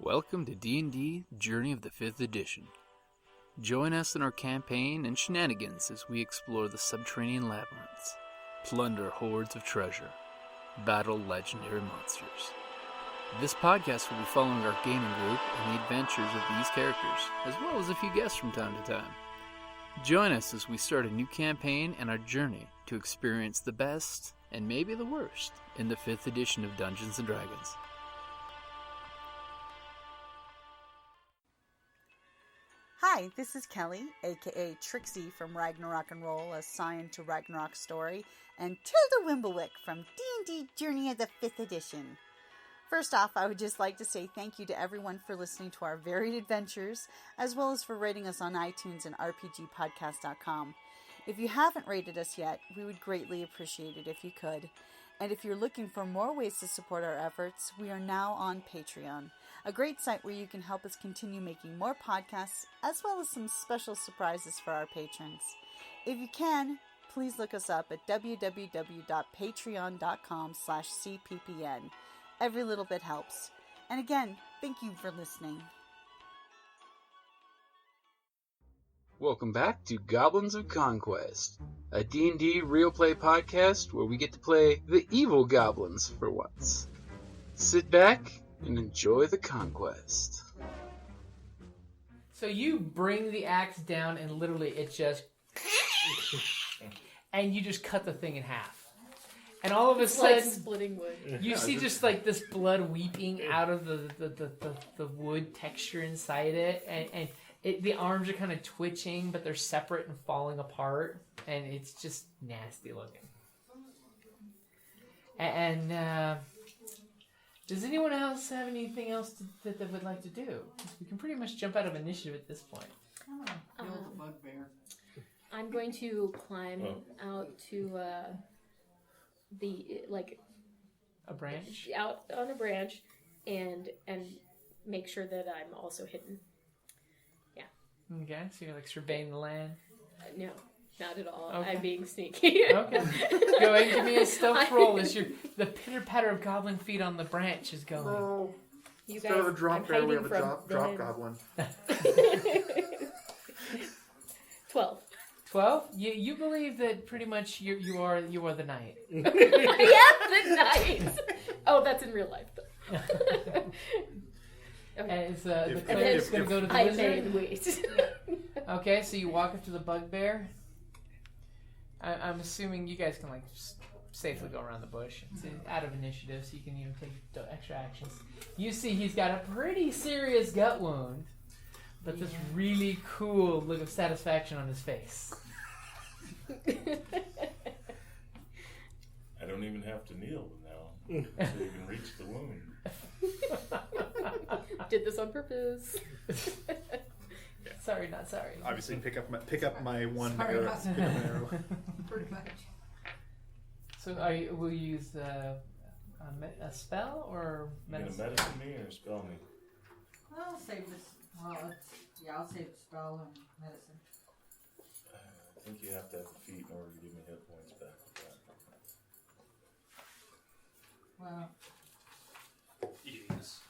Welcome to D&D Journey of the 5th Edition. Join us in our campaign and shenanigans as we explore the subterranean labyrinths, plunder hordes of treasure, battle legendary monsters. This podcast will be following our gaming group and the adventures of these characters, as well as a few guests from time to time. Join us as we start a new campaign and our journey to experience the best, and maybe the worst, in the 5th edition of Dungeons & Dragons. Hi, this is Kelly, aka Trixie from Ragnarok and Roll, a Scion to Ragnarok story, and Tilda Wimblewick from D&D Journey of the 5th Edition. First off, I would just like to say thank you to everyone for listening to our varied adventures, as well as for rating us on iTunes and RPGpodcast.com. If you haven't rated us yet, we would greatly appreciate it if you could. And if you're looking for more ways to support our efforts, we are now on Patreon, a great site where you can help us continue making more podcasts, as well as some special surprises for our patrons. If you can, please look us up at www.patreon.com/cppn. Every little bit helps. And again, thank you for listening. Welcome back to Goblins of Conquest, a D&D real play podcast where we get to play the Evil Goblins for once. Sit back and enjoy the conquest. So you bring the axe down and literally it just... and you just cut the thing in half. And all of a sudden, like splitting wood. You see just like this blood weeping out of the wood texture inside it, and the arms are kind of twitching, but they're separate and falling apart, and it's just nasty looking. And does anyone else have anything else that they would like to do? 'Cause we can pretty much jump out of initiative at this point. Kill the bugbear. I'm going to climb out to a branch out on a branch, and make sure that I'm also hidden. Yeah. Okay, so you're like surveying the land. No, not at all. Okay. I'm being sneaky. Okay. Go ahead and give me a stealth roll as the pitter patter of goblin feet on the branch is going. Oh, You instead of a drop bear, we have a drop goblin. 12. 12? You believe that pretty much you are the knight. Yeah, the knight. Oh, that's in real life, though. Okay. As the cleric's going to go to the wizard. Wait. Okay, so you walk up to the bugbear. I'm assuming you guys can just safely go around the bush. It's out of initiative, so you can take extra actions. You see he's got a pretty serious gut wound, but this really cool look of satisfaction on his face. I don't even have to kneel now, so you can reach the wound. Did this on purpose. Sorry, not sorry. Obviously, pick up my one Sorry, arrow. not Pick up an arrow. Pretty much. So will you use a spell or medicine? You gonna medicine me or spell me? I'll save this. Well, I'll save the spell and medicine. I think you have to have a feat in order to give me hit points back. Well, Yes.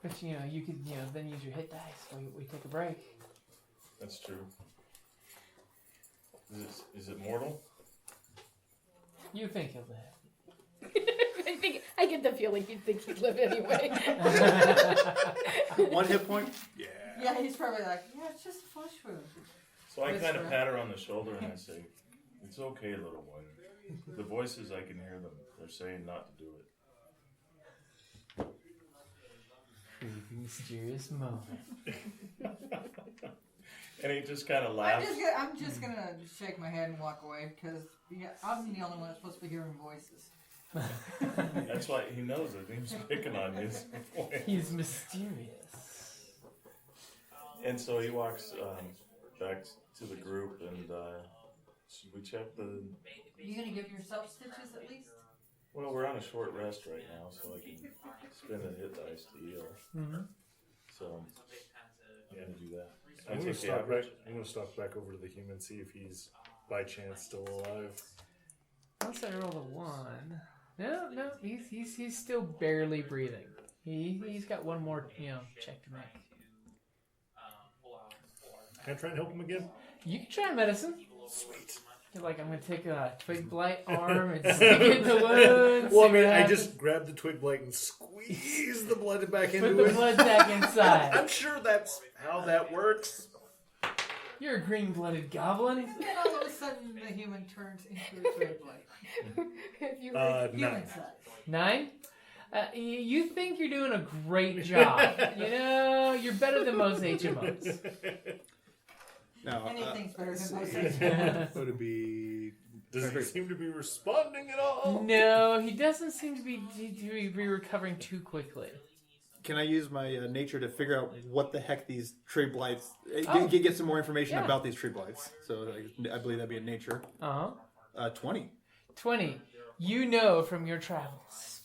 But you could then use your hit dice while we take a break. That's true. Is it mortal? You think he'll live. I get the feeling he'd think he'd live anyway. One hit point? Yeah. yeah, he's probably like, yeah, it's just a flesh wound. So I That's kind of right. pat her on the shoulder and I say, "It's okay, little one. The voices, I can hear them. They're saying not to do it." Creepy, mysterious moment. And he just kind of laughs. I'm just gonna shake my head and walk away because I'm the only one that's supposed to be hearing voices. That's why he knows it. He's picking on you. He's mysterious. And so he walks back to the group, and we check the. Are you gonna give yourself stitches at least? Well, we're on a short rest right now, so I can spend a hit dice to heal. Mm-hmm. So I'm gonna do that. I'm gonna stop back over to the human, see if he's by chance still alive. Once I roll a 1. No, he's still barely breathing. He's got one more, check to make. Can I try and help him again? You can try medicine. Sweet. You're like, I'm going to take a Twig Blight arm and stick it in the wound. Well, I mean, I just grabbed the Twig Blight and squeezed the blood back into Put the it. blood back inside. I'm sure that's how that works. You're a green-blooded goblin. Then all of a sudden the human turns into a Twig Blight. If you Human 9. size. 9? You think you're doing a great job. You're better than most HMOs. Now, Anything's better than most things. would it be? Does he seem to be responding at all? No, he doesn't seem to be recovering too quickly. Can I use my nature to figure out what the heck these tree blights? Oh. Get some more information Yeah. about these tree blights. So I believe that'd be in nature. 20. 20. You know from your travels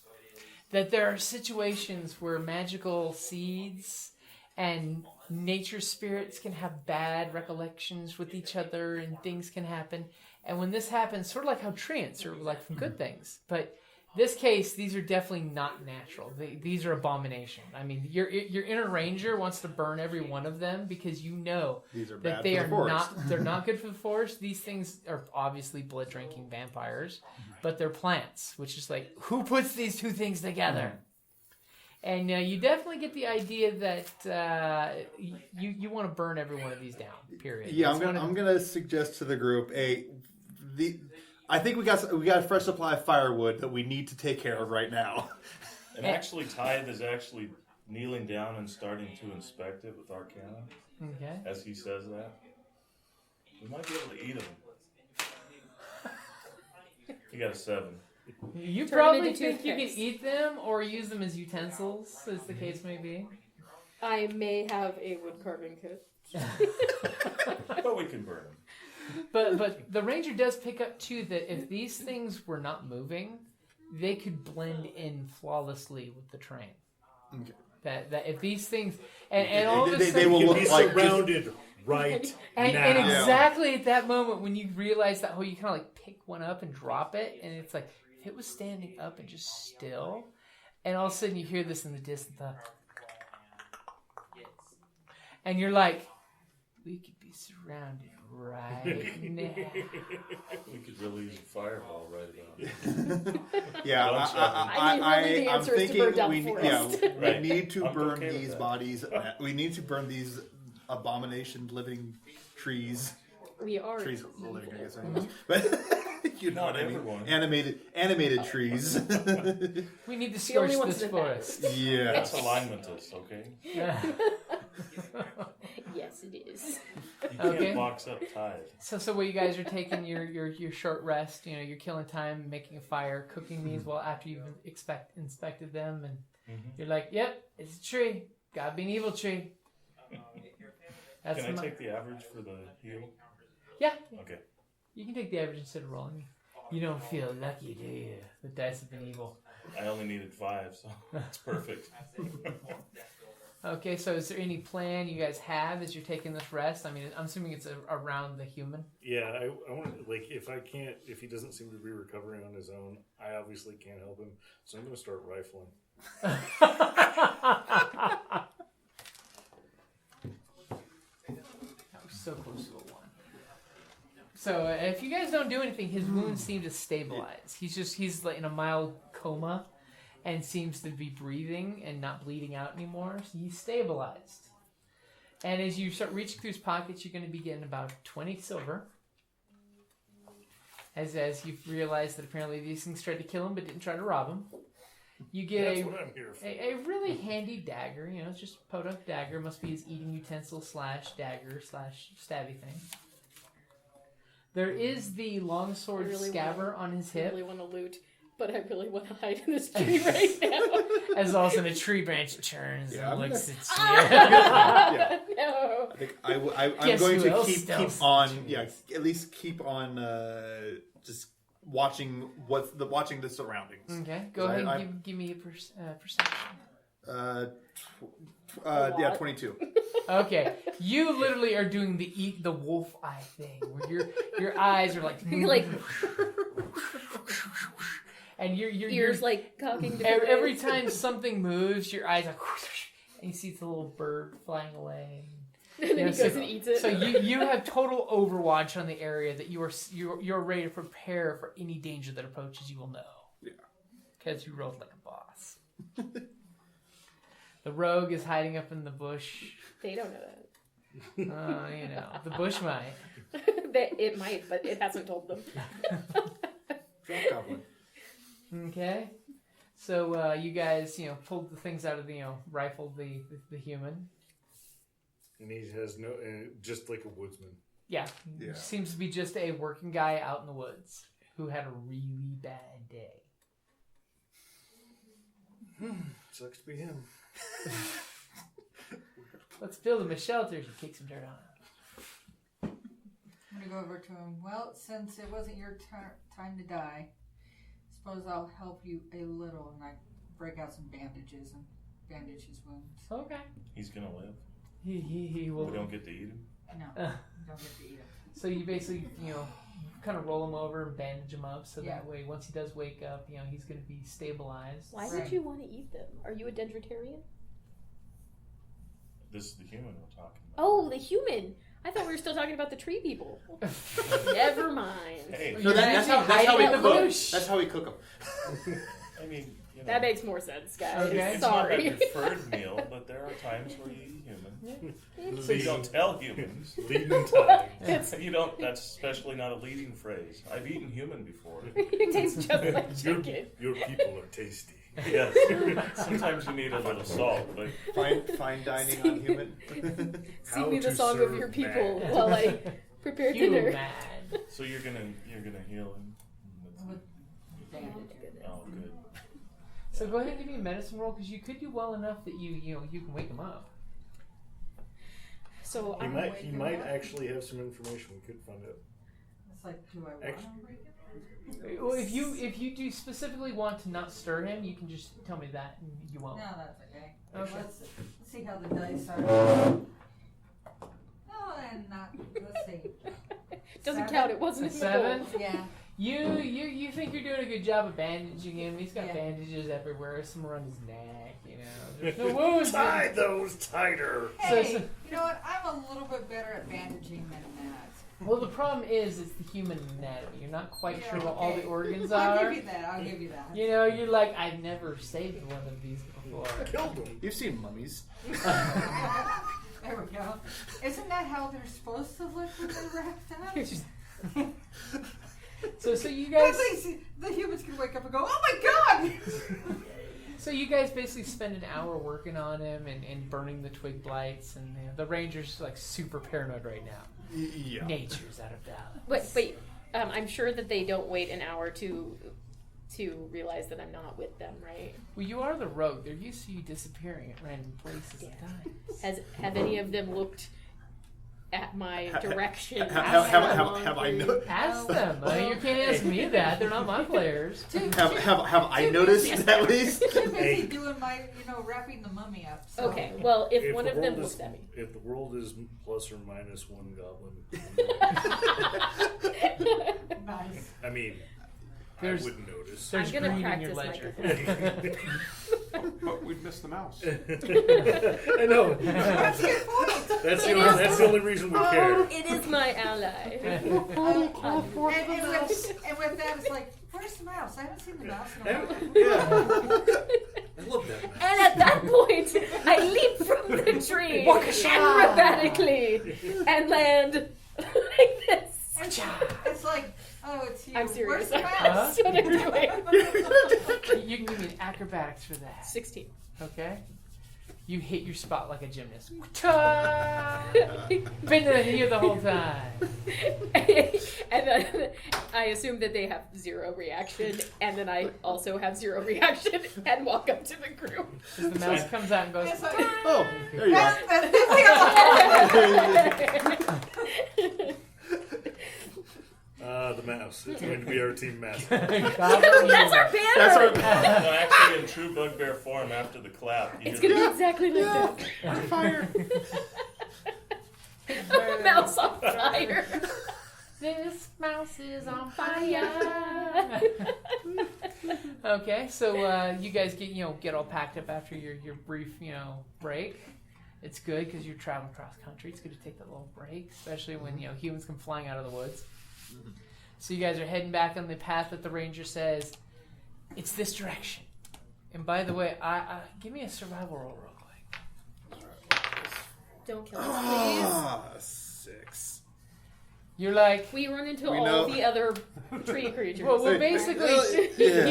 that there are situations where magical seeds and nature spirits can have bad recollections with each other and things can happen. And when this happens, sort of like how treants are like from good things. But this case, these are definitely not natural. These are abomination. I mean, your inner ranger wants to burn every one of them because you know These are that bad they for are the forest. they're not good for the forest. These things are obviously blood drinking vampires, but they're plants, which is like, who puts these two things together? And you definitely get the idea that you want to burn every one of these down. Period. Yeah, It's I'm gonna suggest to the group I think we got a fresh supply of firewood that we need to take care of right now. And actually, Tithe is actually kneeling down and starting to inspect it with Arcana. Okay. As he says that, we might be able to eat him. You got a 7. You Turn probably them into think you can toothpicks. eat them or use them as utensils, as the case may be. I may have a wood carving kit. But we can burn him. But the ranger does pick up too that if these things were not moving, they could blend in flawlessly with the train. Okay. That if these things and all of a sudden they will He can look be like surrounded right and now. exactly at that moment when you realize that you kind of like pick one up and drop it, and it's like if it was standing up and just still, and all of a sudden you hear this in the distance, and you're like, we could be surrounded right now. We could really use a fireball right about now. Yeah, Bunch of them. I mean, really the I'm answer is to thinking burn down we the we Right. need to I'm burn okay with these that. bodies. We need to burn these abomination living trees. We are. Trees are living, I guess. But you know Not what I mean. everyone. Animated trees. We need to The only scorch ones this that matter. forest. Yeah. That's alignmentist, okay? Yes, it is. You can't Okay. box up Tithe. So what you guys are taking your short rest, you're killing time, making a fire, cooking these well after you've inspected them, and you're like, yep, it's a tree. Gotta be an evil tree. That's Can I my- take the average for the heal? Yeah, Okay. you can take the average instead of rolling. You don't feel lucky, do you? The dice have been evil. I only needed 5, so it's perfect. Okay, so is there any plan you guys have as you're taking this rest? I mean, I'm assuming it's around the human. Yeah, I want to, like, if he doesn't seem to be recovering on his own, I obviously can't help him, so I'm going to start rifling. That was so close to a 1. So if you guys don't do anything, his wounds seem to stabilize. He's like in a mild coma and seems to be breathing and not bleeding out anymore. So he's stabilized. And as you start reaching through his pockets, you're going to be getting about 20 silver. As you've realized that apparently these things tried to kill him but didn't try to rob him. You get That's what I'm here for. a really handy dagger. It's just a podunk dagger. Must be his eating utensil / dagger / stabby thing. There is the longsword I really scabber on his I hip. really want to loot, but I really want to hide in this tree right now. As all of a sudden a tree branch turns Yeah, and I'm looks gonna- at you. Yeah. No. I think I'm Guess going who to else keep stealths on. into Yeah, this? at least keep on just watching watching the surroundings. Okay, go I- ahead I- and give me a perception. Yeah, 22. Okay, you literally are doing the eat the wolf eye thing, where your eyes are like Like- And your Ears like cocking to every time something moves, your eyes are and you see the little bird flying away. And then he goes and eats it. So you have total overwatch on the area that you're ready to prepare for any danger that approaches. You will know. Yeah. Because you rolled like a boss. The rogue is hiding up in the bush. They don't know that. The bush might. It might, but it hasn't told them. Drop Goblin. Okay. So you guys, pulled the things out of the, rifled the human. And he has no, just like a woodsman. Yeah. Yeah. Seems to be just a working guy out in the woods who had a really bad day. Sucks to be him. Let's build him a shelter. He kicks some dirt on him. I'm gonna go over to him. Well, since it wasn't your time to die, suppose I'll help you a little, and I break out some bandages and bandage his wounds. Okay. He's gonna live. He will. We don't get to eat him. No, you don't get to eat him. So you basically, kind of roll him over and bandage him up, so Yeah. that way, once he does wake up, he's going to be stabilized. Why Right. would you want to eat them? Are you a dendritarian? This is the human we're talking about. Oh, the human. I thought we were still talking about the tree people. Never mind. Hey, No, that's how we in the cook. bush. That's how we cook them. I mean, That makes more sense, guys. Okay. it's Sorry. not my preferred meal, but there are times where you eat human. So you don't tell humans. Leading time. You don't. That's especially not a leading phrase. I've eaten human before. It tastes just like chicken. Your people are tasty. Yes. Sometimes you need a little salt, but Fine dining on human. Sing me the to song of serve your people man. while I prepare dinner. Human. so you're gonna heal him. Oh, good. So go ahead and give me a medicine roll, because you could do well enough that you can wake him up. So He I'm might waking might up. actually have some information we could find out. It's like, do I want Actually- to break it? Well, if you do specifically want to not stir him, you can just tell me that, and you won't. No, that's okay. Okay. Let's see how the dice are. No, and not. Let's see. doesn't 7? count. It wasn't in the 7? bowl. Yeah. You think you're doing a good job of bandaging him. He's got Yeah. bandages everywhere, some around his neck, There's no wounds. Tie those tighter. Hey, So- you know what? I'm a little bit better at bandaging than that. Well, the problem is it's the human anatomy. You're not quite Yeah, sure what all the okay. organs I'll are. give you that. I'll give you that. You're like, I've never saved one of these before. Killed him. You've seen mummies. There we go. Isn't that how they're supposed to look when they're wrapped up? So you guys, The humans can wake up and go, "Oh my god!" so you guys basically spend an hour working on him and burning the twig blights, and the ranger's like super paranoid right now. Yeah. Nature's out of balance. Wait. I'm sure that they don't wait an hour to realize that I'm not with them, right? Well, you are the rogue. They're used to you disappearing at random places and times. Have any of them looked at my direction? Have I noticed? Ask them. You can't ask me that. They're not my players. Have I noticed at least? Too busy doing my, wrapping the mummy up. So. Okay, well, if one the of them world looks is, at me. if the world is plus or minus one goblin, Nice. I mean, There's- I wouldn't notice. There's I'm gonna green in your practice ledger. microphone. But we'd missed the mouse. I know. That's a good point. That's the only reason we care. It is my ally. And with that, it's like, where's the mouse? I haven't seen the mouse in a while. I love that man. And at that point, I leap from the tree acrobatically and land like this. It's like, oh, it's you. I'm serious. Where's the mouse? That's what I'm doing. You can give me an acrobatics for that. 16. Okay? You hit your spot like a gymnast. Been in here the whole time. And then I assume that they have 0 reaction, and then I also have 0 reaction and walk up to the group. As the mouse comes out and goes, It's like, Oh, there you are. The mouse. It's going to be our team mascot. That's our banner! That's our No, actually, in true bugbear form, after the clap, you It's hear gonna be exactly like that. fire. A mouse on fire. This mouse is on fire. Okay, so you guys get all packed up after your brief break. It's good because you're traveling cross country. It's good to take that little break, especially when humans come flying out of the woods. So you guys are heading back on the path that the ranger says it's this direction. And by the way, give me a survival roll real quick. Don't kill us, please. 6. You're like We run into all the other tree creatures. well basically Yeah.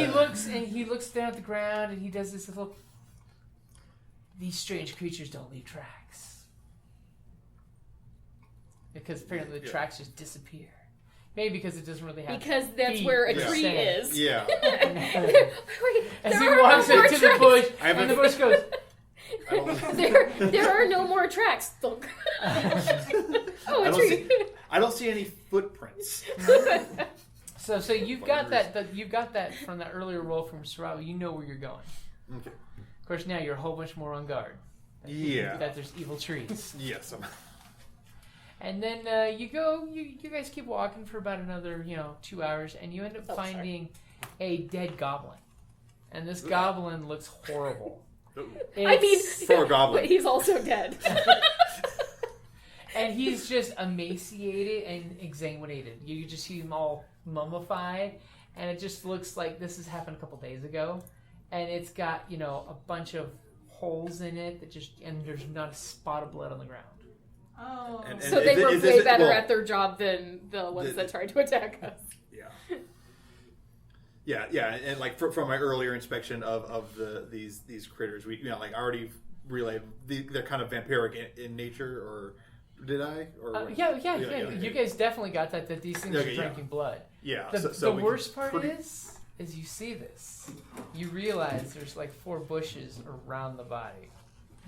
he looks down at the ground and he does this little. These strange creatures don't leave tracks. Because apparently the tracks just disappear. Maybe because it doesn't really have Because that's feet where a per tree se. is. Yeah. Wait, As there he are walks no more into the tracks. bush, I have and a- the bush goes, There are no more tracks. Thunk. Oh, a tree. I don't see any footprints. So you've got that from that earlier roll from survival. You know where you're going. Okay. Of course, now you're a whole bunch more on guard. Yeah. That there's evil trees. Yes. And then you guys keep walking for about another 2 hours, and you end up finding a dead goblin. And this goblin looks horrible. I mean, For a goblin. but he's also dead. And he's just emaciated and exsanguinated. You just see him all mummified, and it just looks like this has happened a couple days ago. And it's got, a bunch of holes in it and there's not a spot of blood on the ground. Oh. And So they were way better well, at their job than the ones that tried to attack us. Yeah, and like from my earlier inspection of these critters, we I already relayed they're kind of vampiric in nature, or did I? Or Yeah. You guys definitely got that these things are drinking blood. Yeah. The worst part is you see this, you realize there's like 4 bushes around the body.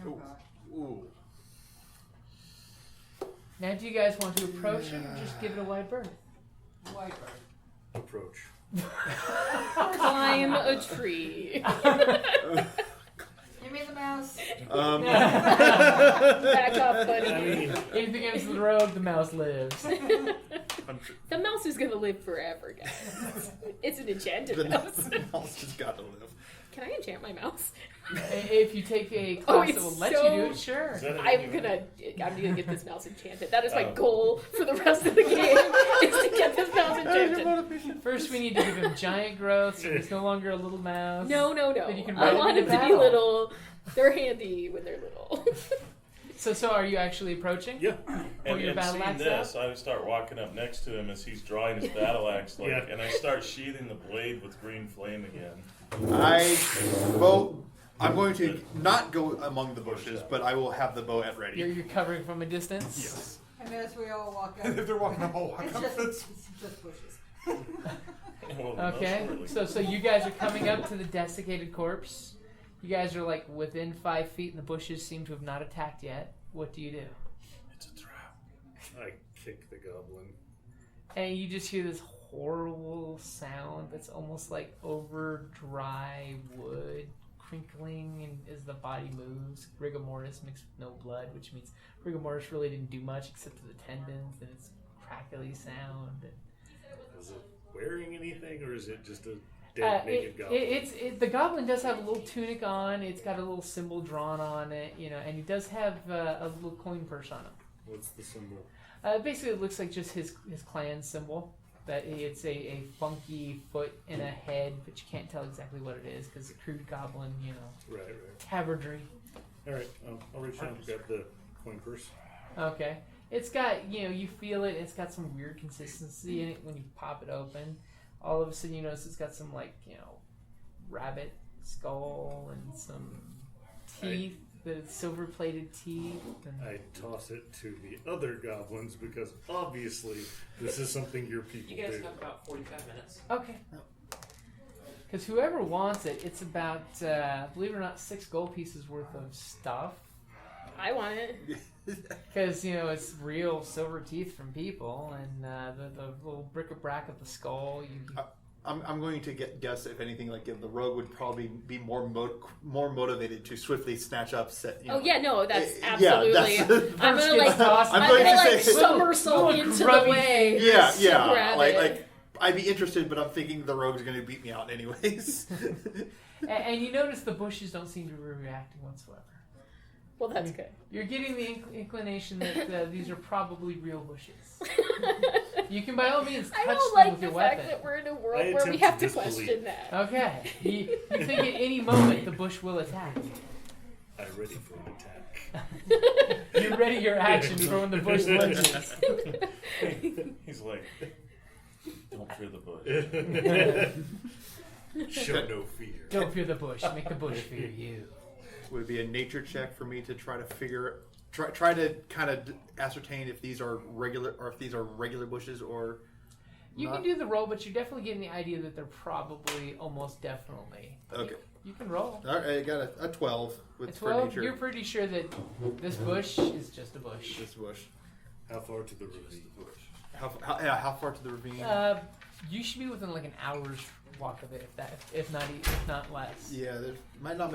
Oh, God. Ooh. Now, do you guys want to approach it or just give it a wide berth? White bird. Approach. Climb a tree. Give me the mouse. Back up, buddy. I mean, Anything else in the road, the mouse lives. The mouse is gonna live forever, guys. It's an enchanted mouse. The mouse has got to live. Can I enchant my mouse? If you take a class that will let you do it, sure. is that I'm gonna get this mouse enchanted. That is my goal for the rest of the game. Is to get this mouse enchanted. First, we need to give him giant growth, so he's no longer a little mouse. No. Then you can I ride want him him into to be battle. little. They're handy when they're little. So are you actually approaching? Yeah. Pull your battle seeing axe this, out? I start walking up next to him as he's drawing his battle axe, Yeah. and I start sheathing the blade with green flame again. I'm going to not go among the bushes, but I will have the bow at ready. You're covering from a distance? Yes. And as we all walk up, And if they're walking up, I'll walk it's up. just bushes. Well, Okay, so you guys are coming up to the desiccated corpse. You guys are like within 5 feet, and the bushes seem to have not attacked yet. What do you do? It's a trap. I kick the goblin. And you just hear this horrible sound that's almost like over dry wood crinkling, and as the body moves, rigor mortis mixed with no blood, which means rigor mortis really didn't do much except to the tendons, and it's crackly sound. Is it wearing anything, or is it just a dead naked goblin? The goblin does have a little tunic on. It's got a little symbol drawn on it, and he does have a little coin purse on him. What's the symbol? Basically, it looks like just his clan symbol. That it's a funky foot and a head, but you can't tell exactly what it is because the crude goblin, Right. tabardry. All right. I'll reach out and grab the coin purse. Okay. It's got, you feel it. It's got some weird consistency in it when you pop it open. All of a sudden, you notice it's got some, rabbit skull and some teeth, the silver-plated teeth. And I toss it to the other goblins because obviously this is something your people You guys do. have about 45 minutes. Okay. Because whoever wants it, it's about, believe it or not, 6 gold pieces worth of stuff. I want it. Because, it's real silver teeth from people, and the little bric-a-brac of the skull. I'm going to guess, if anything, the rogue would probably be more motivated to swiftly snatch up. Oh yeah, no, that's Yeah, absolutely. that's- I'm gonna tossed. I'm going to say- somersault into the way. Yeah, to grab it. I'd be interested, but I'm thinking the rogue's going to beat me out anyways. And you notice the bushes don't seem to be reacting whatsoever. Well, that's good. You're getting the inclination that these are probably real bushes. You can by all means touch I don't them like with the your fact weapon. that we're in a I world where we attempt have to to question disbelieve. that. Okay. You think at any moment the bush will attack. I'm ready for an attack. You ready your action for when the bush lunges. He's like, don't fear the bush. Show no fear. Don't fear the bush. Make the bush fear you. Would it be a nature check for me to try to try to kind of ascertain if these are regular bushes or You not? can do the roll, but you're definitely getting the idea that they're probably almost definitely. Okay. You can roll. All right, I got a 12 with At for 12, nature. you're pretty sure that this bush is just a bush. This bush. How far to the ravine? How far to the ravine? You should be within like an hour's walk of it, if not less. Yeah, there might not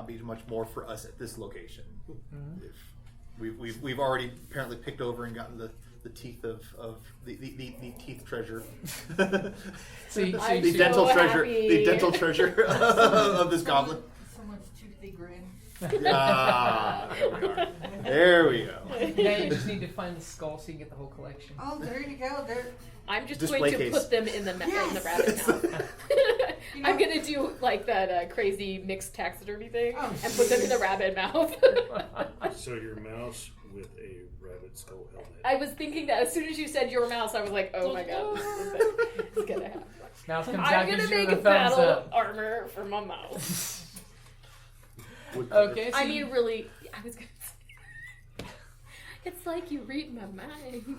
be much more for us at this location. Mm-hmm. If we've already apparently picked over and gotten the teeth of the teeth treasure, I'm the so dental treasure, happy. the dental treasure of this goblin. Someone's toothy grin. Ah, there we go. Now you just need to find the skull so you can get the whole collection. Oh, there you go. There. I'm just Display going to case. put them in the in the rabbit mouth. I'm gonna do like that crazy mixed taxidermy thing and put them in the rabbit mouth. So your mouse with a rabbit skull helmet. I was thinking that as soon as you said your mouse, I was like, oh my god, this is gonna happen. Mouse comes I'm out, gonna gives you make the a thumbs battle up. armor for my mouse. Okay, so I mean, really, I was gonna say, it's like you read my mind.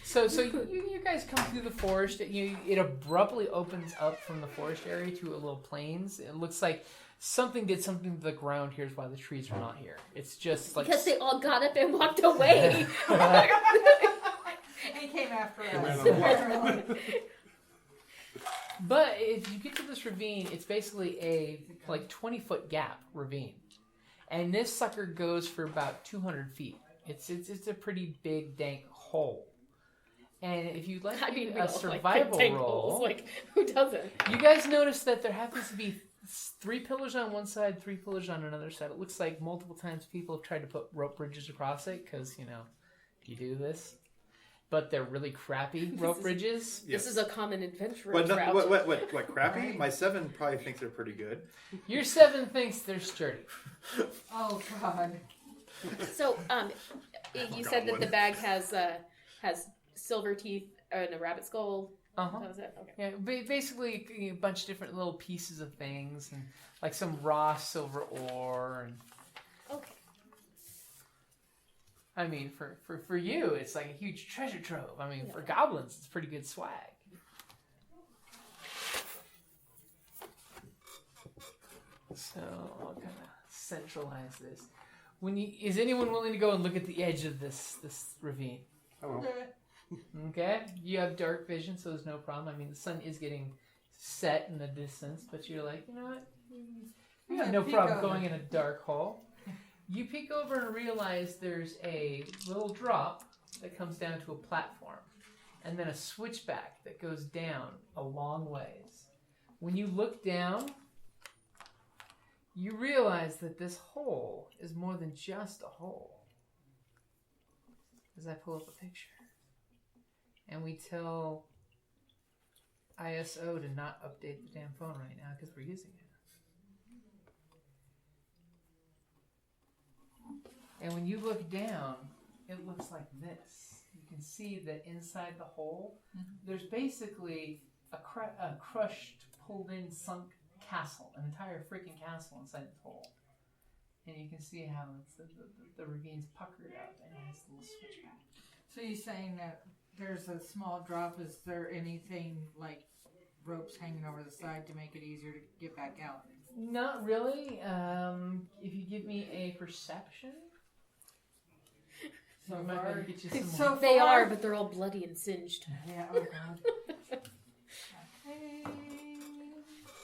So you guys come through the forest. It abruptly opens up from the forest area to a little plains. It looks like something did something to the ground. Here's why the trees are not here. It's just like Because they all got up and walked away. He came after Man, us. But if you get to this ravine, it's basically a like 20-foot gap ravine, and this sucker goes for about 200 feet. It's a pretty big dank hole. And if you'd like to do we a all survival like roll, like who doesn't? you guys notice that there happens to be 3 pillars on one side, 3 pillars on another side. It looks like multiple times people have tried to put rope bridges across it because, you do this. But they're really crappy rope bridges. This is a common adventure What, route. what crappy? My 7 probably thinks they're pretty good. Your 7 thinks they're sturdy. Oh God. So, you said that the bag has silver teeth and a rabbit skull. Uh-huh. That was it? Okay. Yeah, basically a bunch of different little pieces of things, and like some raw silver ore. And Okay. I mean, for you, it's like a huge treasure trove. I mean, for goblins, it's pretty good swag. So I'll kind of centralize this. Is anyone willing to go and look at the edge of this ravine? Okay, you have dark vision, so there's no problem. I mean, the sun is getting set in the distance, but you're like, you know what? You have no problem going in a dark hole. You peek over and realize there's a little drop that comes down to a platform, and then a switchback that goes down a long ways. When you look down, you realize that this hole is more than just a hole. As I pull up a picture. And we tell ISO to not update the damn phone right now because we're using it. And when you look down, it looks like this. You can see that inside the hole, there's basically a crushed, pulled-in, sunk castle, an entire freaking castle inside this hole. And you can see how it's the ravine's puckered up and it has a little switchback. So you're saying that there's a small drop. Is there anything like ropes hanging over the side to make it easier to get back out? Not really. If you give me a perception, So I might be able far, to get you some so more. They far- are, but they're all bloody and singed. Yeah. Oh God. Hey,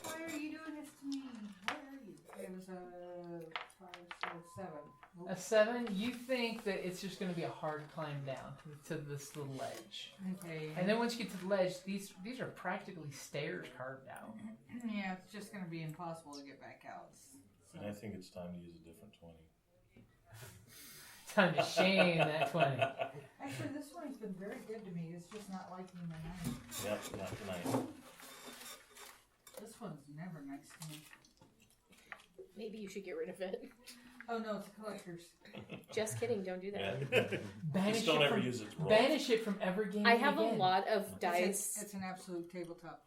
why are you doing this to me? Where are you? It was a 5, 6, 7. A 7. You think that it's just going to be a hard climb down to this little ledge. Okay. And then once you get to the ledge, these are practically stairs carved out. Yeah, it's just going to be impossible to get back out. So. And I think it's time to use a different 20. Time to shame that 20. Actually, this one's been very good to me. It's just not liking my knife. Yep, not tonight. This one's never nice to me. Maybe you should get rid of it. Oh no, it's a collector's. Just kidding, don't do that. Yeah. Banish Just don't it ever from, use its roll. banish it from ever gaming I have again. a lot of dice. It's an absolute tabletop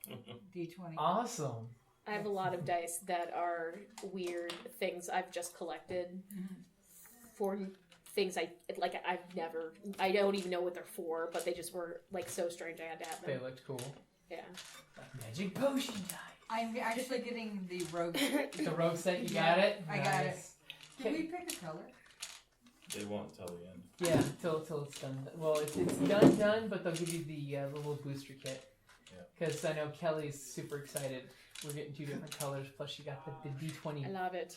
D20. Awesome. I have a lot of dice that are weird things I've just collected for things I don't even know what they're for, but they just were like so strange I had to have them. They looked cool. Yeah. Magic potion dice. I'm actually getting the rogue. The rogue set, you got it? I got it. Nice. Did we pick a color? They won't tell the end. Yeah, till it's done. Well, it's done, but they'll give you the little booster kit. Because I know Kelly's super excited. We're getting 2 different colors, plus you got the D20 I love it.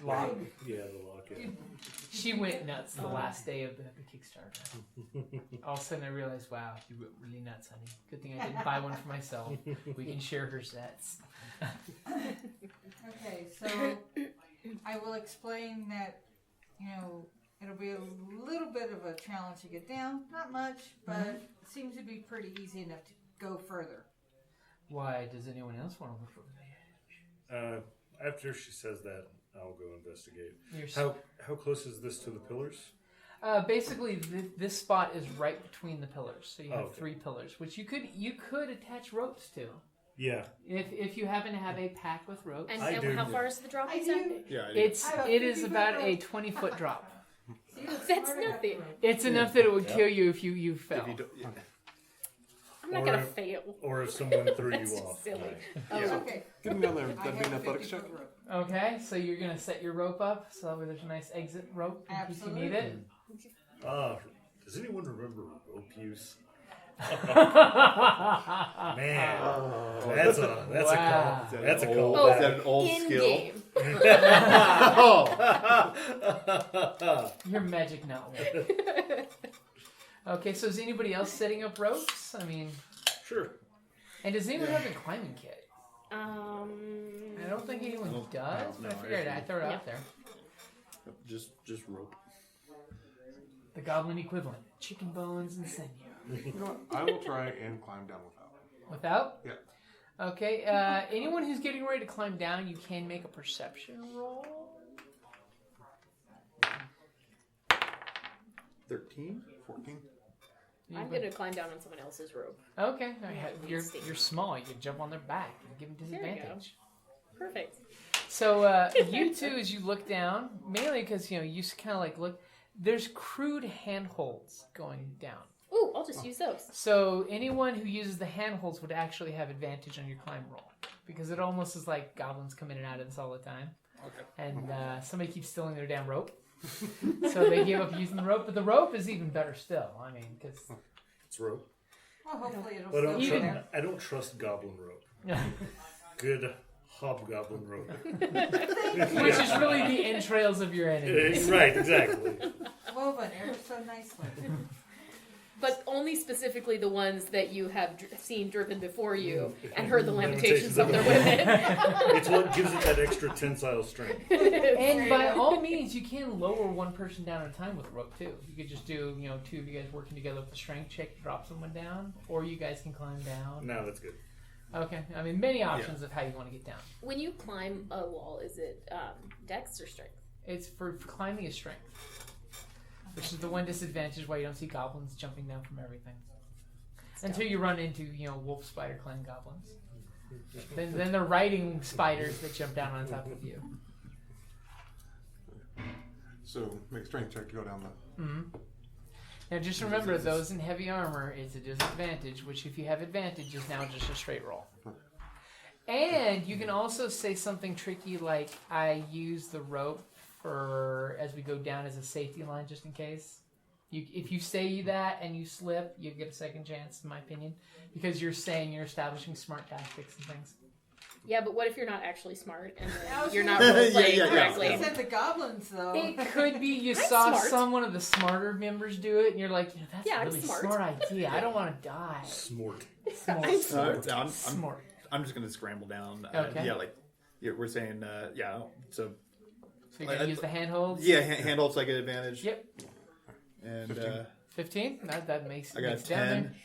lock. Yeah, the lock. Yeah. She went nuts the last day of the Kickstarter. All of a sudden I realized, wow, you went really nuts, honey. Good thing I didn't buy one for myself. We can share her sets. Okay, so I will explain that, it'll be a little bit of a challenge to get down. Not much, but it seems to be pretty easy enough to go further. Why does anyone else want to look for the After she says that, I'll go investigate. You're How close is this to the pillars? basically, this spot is right between the pillars. So you have Okay. 3 pillars, which you could attach ropes to. Yeah. If you happen to have a pack with ropes. And, I do. how far is the drop? I exactly? do. Yeah, It is about a 20-foot drop. See, it's That's smart enough nothing. to- It's enough that it would Yep. kill you if you fell. If you don't, yeah. I'm not Or gonna if- fail. Or if someone threw That's you just off. silly. Right. Oh, okay. Get him down there. I That'd be have an a athletics 50 check. foot rope. Okay, so you're gonna set your rope up so that way there's a nice exit rope in case you need it. Does anyone remember rope use? Man, Man, Oh. that's a Wow. call. That's a Is call. that an old In skill? game. your magic not work. Okay, so is anybody else setting up ropes? I mean, Sure. and does anyone have a climbing kit? Um. I don't think anyone No, does, no, but I figured I'd throw it Yeah. out there. Just rope. The goblin equivalent: chicken bones and sinew. You know what? I will try and climb down without. Without? Yeah. Okay, anyone who's getting ready to climb down, you can make a perception roll. 13? 14. I'm gonna climb down on someone else's rope. Okay, all right. You're Sticky. small. You can jump on their back and give them There we go. disadvantage. Perfect. So you two, as you look down, mainly because you kind of like look. There's crude handholds going down. Ooh, I'll just use those. So anyone who uses the handholds would actually have advantage on your climb roll because it almost is like goblins come in and out of this all the time. Okay. And somebody keeps stealing their damn rope, so they give up using the rope. But the rope is even better still. I mean, because It's rope. Well, hopefully it'll But still be there. I don't trust goblin rope. Good hobgoblin rope. which is really the entrails of your enemy. Right, exactly. Woven ever so nicely. But only specifically the ones that you have seen driven before you and heard the lamentations of their women. It's what gives it that extra tensile strength. And by all means, you can lower one person down at a time with a rope too. You could just do, 2 of you guys working together with a strength check to drop someone down, or you guys can climb down. No, that's good. Okay, I mean, many options of how you want to get down. When you climb a wall, is it dex or strength? It's for climbing is strength, which is the one disadvantage why you don't see goblins jumping down from everything. Until you run into, wolf spider clan goblins. Then they're riding spiders that jump down on top of you. So make a strength check to go down the. Mm-hmm. Now just remember, those in heavy armor, it's a disadvantage, which if you have advantage is now just a straight roll. And you can also say something tricky like, I use the rope for as we go down as a safety line just in case. If you say that and you slip, you get a second chance, in my opinion, because you're saying you're establishing smart tactics and things. Yeah, but what if you're not actually smart and I was you're gonna- not role playing Yeah, yeah, correctly? He said the goblins, though. It could be you I'm saw smart. some one of the smarter members do it, and you're like, that's Yeah, a I'm really smart. smart idea. I don't want to die. Smart. Smart. I'm Smart. I'm just gonna scramble down. Okay. Yeah, like we're saying. Yeah. So So you're gonna use the handholds. yeah, handholds like an advantage. Yep. And 15. That makes. I got makes it down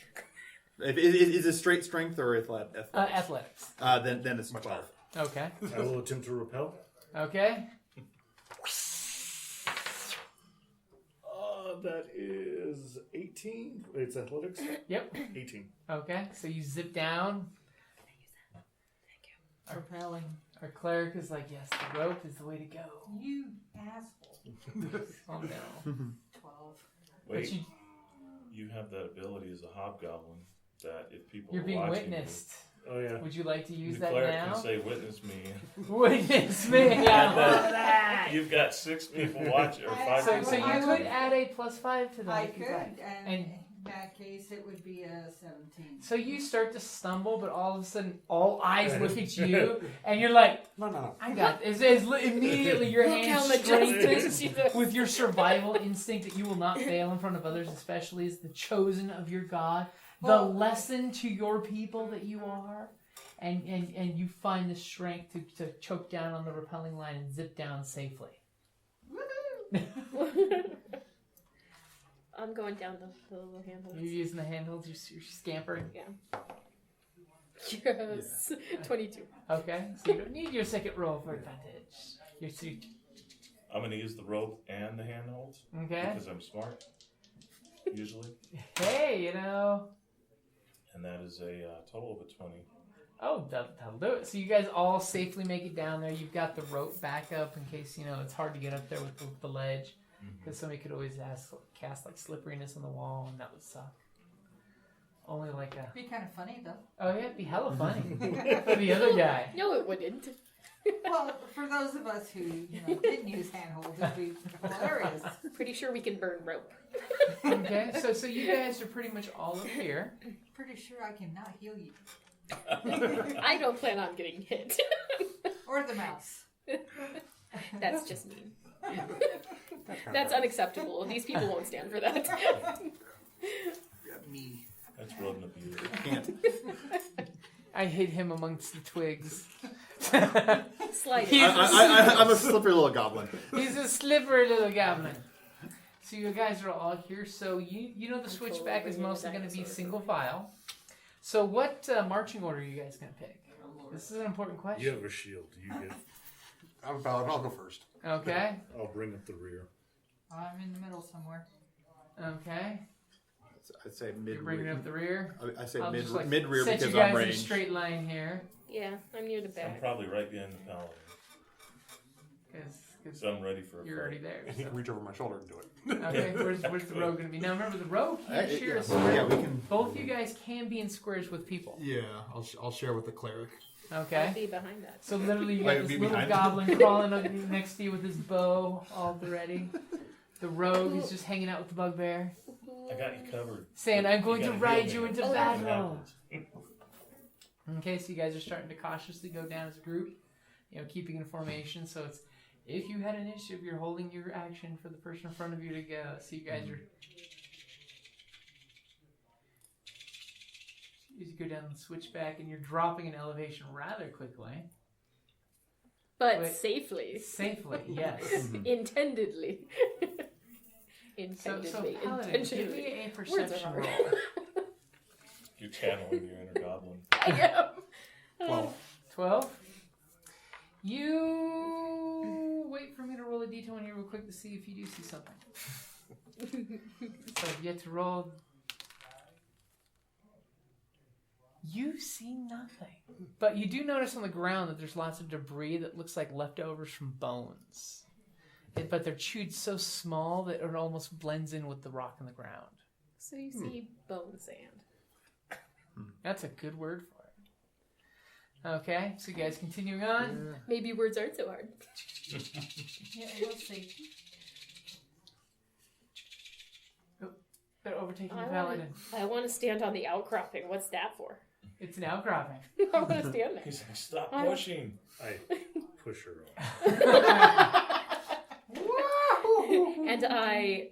10. Is it straight strength or athletics? there. Athletics. Then it's 12. Okay. I will attempt to repel. Okay. That is 18. It's athletics. Yep. 18. Okay. So you zip down. Repelling. Our cleric is like, yes, the rope is the way to go. You asshole. Oh no. 12. But Wait, you, you have that ability as a hobgoblin that if people you're are being watching witnessed. Oh, yeah. Would you like to you, use the that cleric now? can say, "Witness me." Witness me. I love that. You've got 6 people watching, or 5 So, people so you watching. could add a +5 to that. I if you'd could, like. and, And- in that case, it would be a 17. So you start to stumble, but all of a sudden, all eyes look at you, and you're like, No. "I got this." Immediately, your Look how hand strengthens majestic. with your survival instinct that you will not fail in front of others, especially as the chosen of your God, the Well- lesson to your people that you are, and you find the strength to choke down on the repelling line and zip down safely. I'm going down the little handles. You're using the handholds. You're scampering. Yes. 22. Okay, so you don't need your second roll for advantage. I'm going to use the rope and the handholds Okay. because I'm smart, usually. Hey, you know. And that is a total of a 20. Oh, that'll do it. So you guys all safely make it down there. You've got the rope back up in case, it's hard to get up there with the ledge. Because somebody could always cast like slipperiness on the wall, and that would suck. Only like a... Be kind of funny, though. Oh yeah, it'd be hella funny for the other guy. No, it wouldn't. Well, for those of us who didn't use handholds, it'd be hilarious. Pretty sure we can burn rope. Okay, so you guys are pretty much all up here. Pretty sure I cannot heal you. I don't plan on getting hit. Or the mouse. That's just mean. That's unacceptable. These people won't stand for that. Me. That's rodent abuse. Can't. I hid him amongst the twigs. Sliding. I'm a slippery little goblin. He's a slippery little goblin. So you guys are all here. So you know the switchback is mostly going to be single file. So what marching order are you guys going to pick? This is an important question. You have a shield. You get. I'm a paladin. I'll go first. Okay. I'll bring up the rear. I'm in the middle somewhere. Okay. I'd say mid. You're bringing up the rear. I say I'll mid just, like, mid rear set because you guys I'm in a ranged. straight line here. Yeah, I'm near the I'm back. probably right behind the paladin. Because So I'm ready for a you're fight. already there. And he So. can reach over my shoulder and do it. Okay, where's the row going to be? Now remember, the row can't share Yeah, a square. yeah, we can. Both you guys can be in squares with people. Yeah, I'll share with the cleric. I'll Okay? be behind that. So literally you Wait, got this be little behind? goblin crawling up next to you with his bow all ready. The rogue is just hanging out with the bugbear. I got you covered. Saying, I'm going You to gotta ride heal you me into if something battle. happens. Okay, so you guys are starting to cautiously go down as a group, keeping in formation. So it's, if you had initiative, you're holding your action for the person in front of you to go. So you guys are, as you go down the switchback, and you're dropping an elevation rather quickly. But Wait. safely. Safely, yes. Intendedly. So Intendedly. Paladin, give Intentionally. me a Words are perception hard. roll. You're channeling your inner goblin. I am. 12. You wait for me to roll a d20 here real quick to see if you do see something. So I've yet to roll. You see nothing. But you do notice on the ground that there's lots of debris that looks like leftovers from bones. But they're chewed so small that it almost blends in with the rock in the ground. So you see bone sand. That's a good word for it. Okay, so you guys continuing on. Maybe words aren't so hard. Yeah, we'll see. They're overtaking the I paladin. want to stand on the outcropping. What's that for? It's an outcropping. I want to stand there. He's like, stop I'm- pushing. I push her off. And I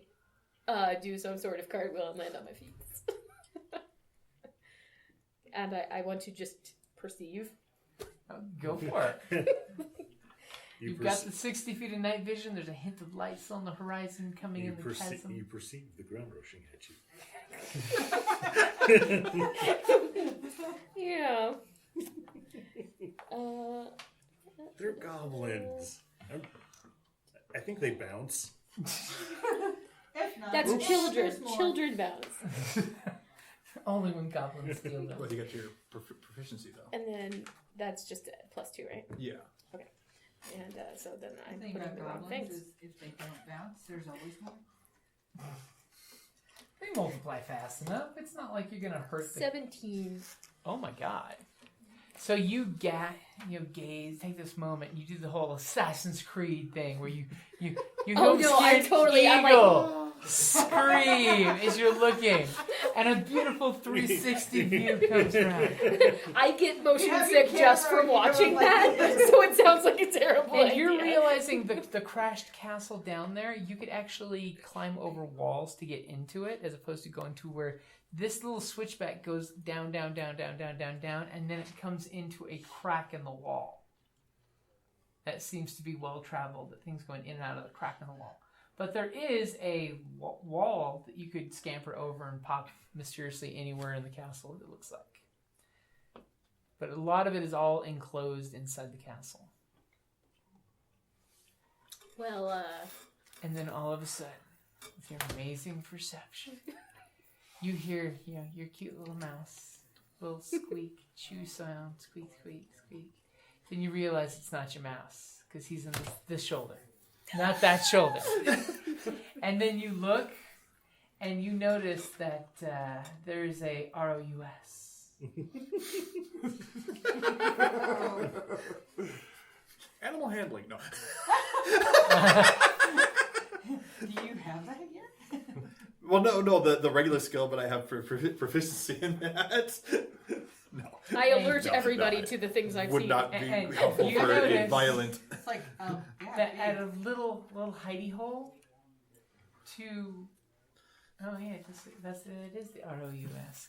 do some sort of cartwheel and land on my feet. And I want to just perceive. Go for it. You You've got the 60 feet of night vision. There's a hint of lights on the horizon coming in the chasm. You perceive the ground rushing at you. Yeah. They're goblins. I think they bounce. If not, That's there's children. more. Children bounce. Only when goblins steal them. Well, you got your proficiency though. And then that's just a +2, right? Yeah. And so then I The thing put in about the wrong goblins things. is if they don't bounce, there's always more. They multiply fast enough. It's not like you're gonna hurt the 17. Oh my god. So you gaze, take this moment, and you do the whole Assassin's Creed thing where you Oh, no, I home-steered totally- I'm eagle scream as you're looking, and a beautiful 360 view comes around. I get motion You have your sick just camera from and you're watching like- that, so it sounds like a terrible And idea. you're realizing the crashed castle down there, you could actually climb over walls to get into it, as opposed to going to where this little switchback goes down, down, down, down, down, down, down, and then it comes into a crack in the wall. That seems to be well traveled, that things going in and out of the crack in the wall. But there is a wall that you could scamper over and pop mysteriously anywhere in the castle, it looks like. But a lot of it is all enclosed inside the castle. Well, And then all of a sudden, with your amazing perception, you hear, your cute little mouse, little squeak, chew sound, squeak, squeak, squeak. Then you realize it's not your mouse, because he's in this shoulder, not that shoulder. And then you look, and you notice that there's a ROUS. Animal handling, no. Do you have that here? Well, no, the regular skill, but I have proficiency in that. No. I alert No, everybody no, to the things I've would seen. not be And helpful you for notice- violent. It's like, yeah. That at a little hidey hole to... Oh yeah, it is the ROUS.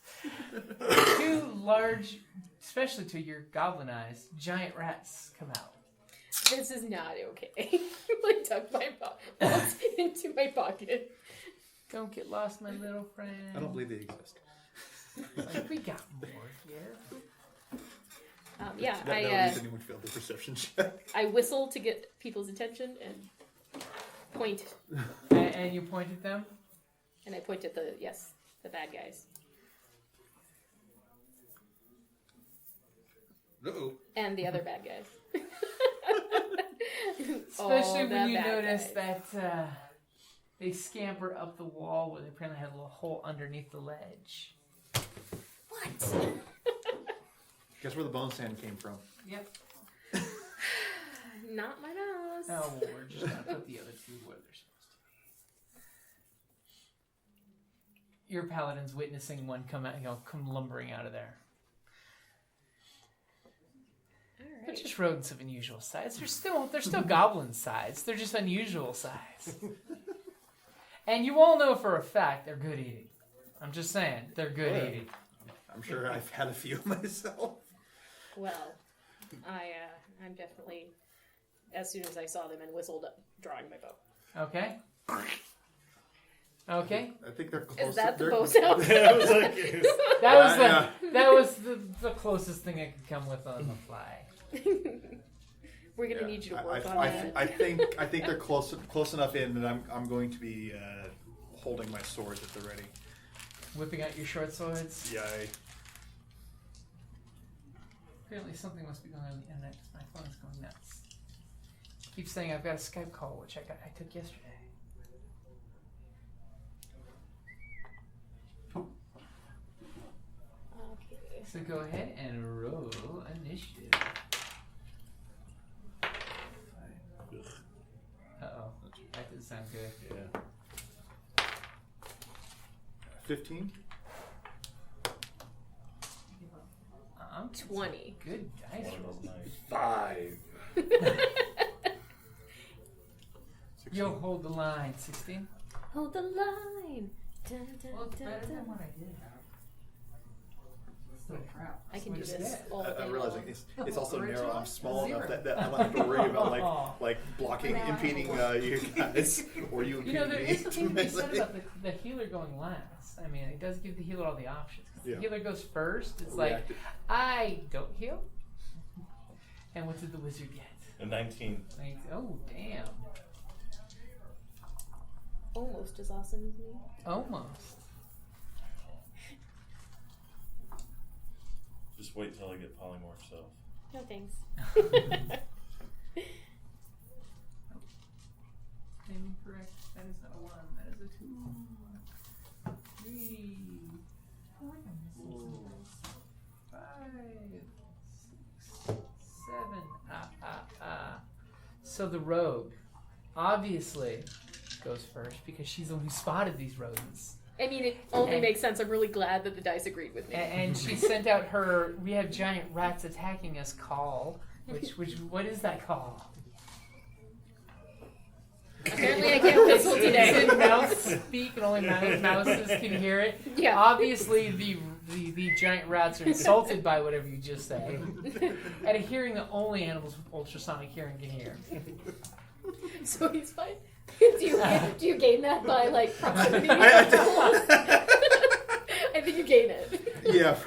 Two large, especially to your goblin eyes, giant rats come out. This is not okay. I tuck my balls into my pocket. Don't get lost, my little friend. I don't believe they exist. Like, we got more here. Yeah, That would mean anyone failed the perception check. I whistle to get people's attention and point. And you point at them? And I point at the bad guys. Uh-oh. And the other bad guys. Especially All when the you bad notice guys. that they scamper up the wall where they apparently had a little hole underneath the ledge. What? Guess where the bone sand came from? Yep. Not my mouse. Oh, well, we're just going to put the other two where they're supposed to be. Your paladin's witnessing one come lumbering out of there. They're Alright. just rodents of unusual size. They're still goblin size. They're just unusual size. And you all know for a fact they're good eating. I'm just saying, they're good eating. I'm sure I've had a few myself. Well, I'm definitely, as soon as I saw them and whistled, drawing my bow. Okay. Okay. I think they're close. Is that the they're- bow sound? I was like, That was the closest thing I could come with on the fly. We're gonna Yeah. need you to work on I that. think they're close enough in that I'm going to be holding my swords at the ready. Whipping out your short swords. Yeah. Apparently something must be going on the internet because my phone is going nuts. Keep saying I've got a Skype call, which I took yesterday. Okay. So go ahead and roll initiative. Uh-oh. That doesn't sound good. yeah. 15. 20. Good dice One of roll. those nice. 5. You'll hold the line, 16. Hold the line. Dun, dun, Well, it's dun, better dun. than what I did. Still crap. I can do What's this that? all day I'm realizing long. it's also narrow. I'm small Zero. enough that I don't have to worry about like blocking, impeding you guys, or you You know, there impeding is me. something to be said about the healer going last. I mean, it does give the healer all the options. 'Cause Yeah. the healer goes first. It's like, Reactive. I don't heal. And what did the wizard get? A 19. Oh, damn. Almost as awesome as me. Almost. Just wait till I get polymorph self. No thanks. Incorrect. That is not a 1. That is a 2. 3. 4. 5. 6. 7. So the rogue obviously goes first because she's the one who spotted these rodents. I mean, it only And- makes sense. I'm really glad that the dice agreed with me. And she sent out her "We have giant rats attacking us" call. Which what is that call? Apparently, I can't whistle It's today. in mouse speak, and only mouses can hear it. Yeah. Obviously, the giant rats are insulted by whatever you just said, at a hearing that only animals with ultrasonic hearing can hear. So he's fine. Do you gain that by like proximity? I I think you gain it. Yeah.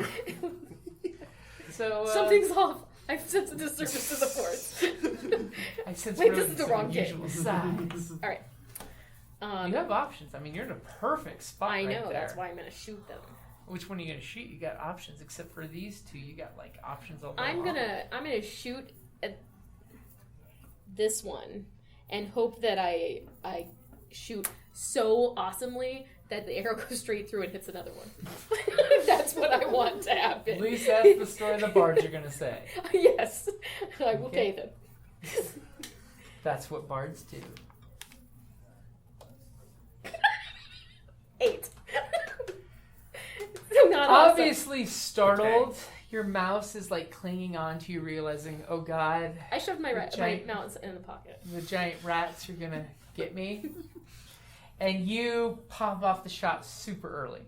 So Something's off. I sense a disturbance to the force. I sense Wait, this is rodents the of wrong game. unusual size. All right. You have options. I mean, you're in a perfect spot. I know. right there. That's why I'm gonna shoot them. Which one are you gonna shoot? You got options, except for these two. You got like options all day I'm long. gonna shoot at this one and hope that I shoot so awesomely that the arrow goes straight through and hits another one. That's what I want to happen. At least that's the story the bards are gonna say. Yes, I will Okay. pay them. That's what bards do. 8. So not awesome. Obviously startled, your mouse is like clinging on to you, realizing, oh god, I shoved my giant- mouse in the pocket. the giant rats are gonna get me. And you pop off the shot super early.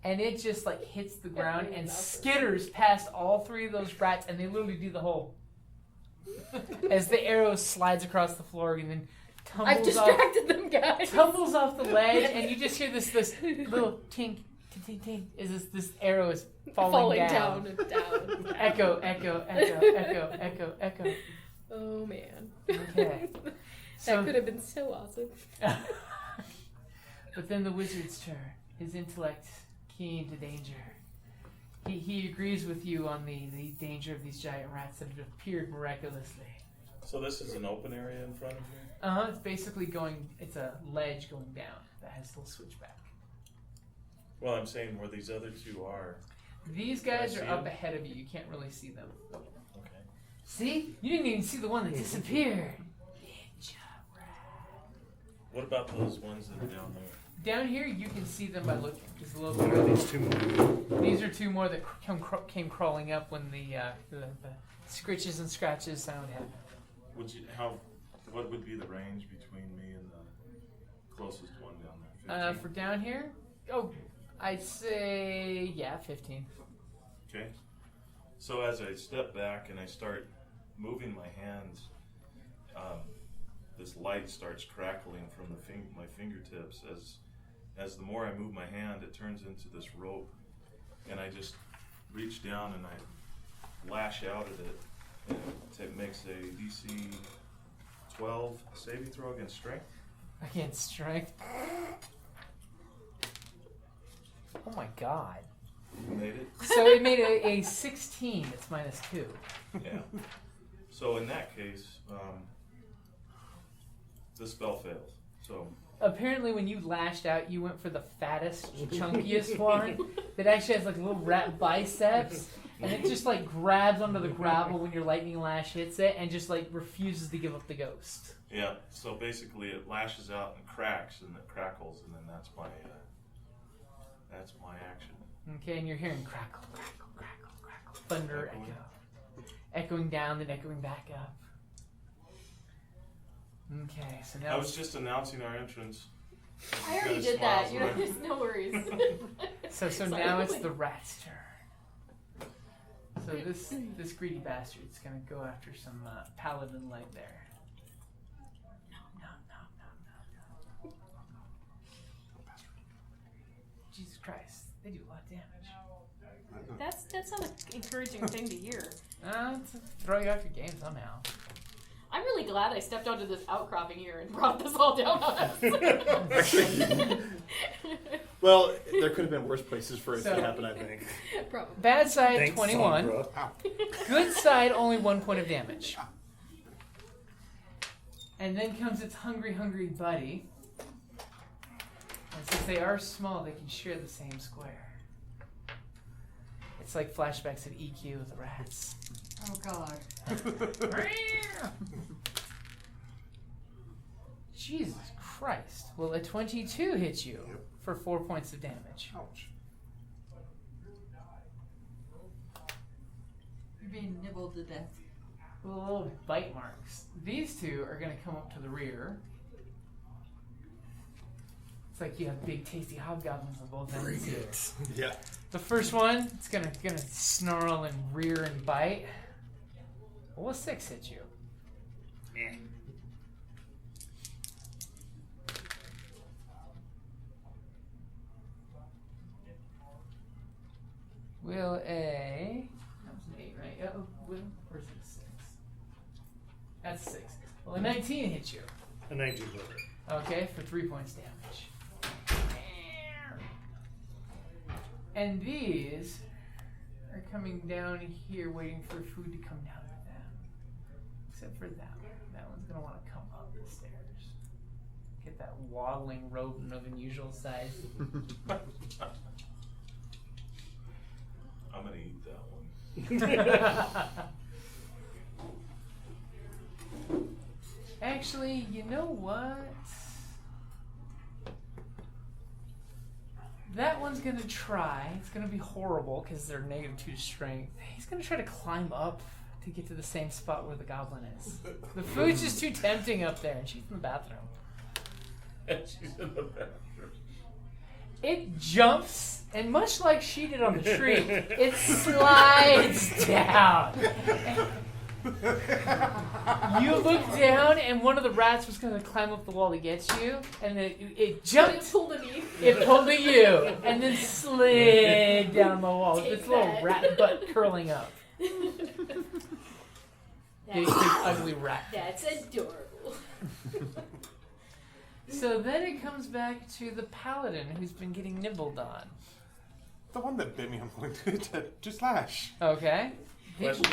And it just like hits the ground and skitters past all 3 of those rats, and they literally do the whole as the arrow slides across the floor and then I've tumbles off distracted them, guys. tumbles off the ledge, and you just hear this little tink, tink, tink, as this arrow is falling down. and down. Echo, echo, echo, echo, echo, echo. Oh man. Okay. That So, could have been so awesome. but then the wizard's turn. His intellect keen to danger. He agrees with you on the danger of these giant rats that have appeared miraculously. So this is an open area in front of you? It's basically it's a ledge going down that has a little switchback. Well, I'm saying where these other 2 are. These Can I guys see are up them? ahead of you. You can't really see them. Okay. See? You didn't even see the one that disappeared. What about those ones that are down there? Down here, you can see them by looking just a little bit earlier. These 2 more. These are 2 more that came crawling up when the scritches and scratches sound happened. What would be the range between me and the closest one down there? 15? For down here, I'd say 15. Okay. So as I step back and I start moving my hands, this light starts crackling from my fingertips. As the more I move my hand, it turns into this rope, and I just reach down and I lash out at it. And it makes a DC 12 saving throw against strength. Against strength. Oh my god. You made it. So it made a 16. It's -2. Yeah. So in that case, the spell fails. So Apparently, when you lashed out, you went for the fattest, chunkiest one that actually has like little rat biceps, and it just like grabs onto the gravel when your lightning lash hits it, and just like refuses to give up the ghost. yeah. So basically, it lashes out and cracks, and it crackles, and then that's my action. Okay, and you're hearing crackle, crackle, crackle, crackle. thunder echoing down, then echoing back up. Okay, so now I was just announcing our entrance. I already did that. You know, there's no worries. so now it's the rat's turn. So this greedy bastard's gonna go after some paladin leg there. No. Jesus Christ, they do a lot of damage. That's not an encouraging thing to hear. To throw you off your game somehow. I'm really glad I stepped onto this outcropping here and brought this all down on us. Well, there could have been worse places for it So- to happen, I think. Probably. Bad side, Thanks, 21. Sandra. Good side, only 1 point of damage. And then comes its hungry buddy. And since they are small, they can share the same square. It's like flashbacks of EQ with the rats. Oh God. Jesus Christ. Well, a 22 hits you for 4 points of damage. Ouch. You're being nibbled to death. Little bite marks. These two are going to come up to the rear. It's like you have big, tasty hobgoblins on both ends here. Yeah. The first one, it's gonna snarl and rear and bite. Well, a 6 hit you. Will a... That was an 8, right? Oh, Will, where's the 6? That's 6. Well, a 19 hit you. A 19 over. Okay, for 3 points damage. And these are coming down here waiting for food to come down with them. Except for that one. That one's going to want to come up the stairs. Get that waddling rodent of unusual size. I'm gonna eat that one. Actually, you know what? That one's going to try. It's going to be horrible because they're -2 strength. He's going to try to climb up to get to the same spot where the goblin is. The food's just too tempting up there, and she's in the bathroom. She's in the bathroom. It jumps, and much like she did on the tree, it slides down. You look down, and one of the rats was going to climb up the wall to get you, and it jumped. It pulled me. It pulled to you, and then slid down the wall with Take its little that. rat butt curling up. Big, big, ugly rat. That's adorable. So then it comes back to the paladin who's been getting nibbled on. The one that bit me, I'm going to just lash. Okay. Question.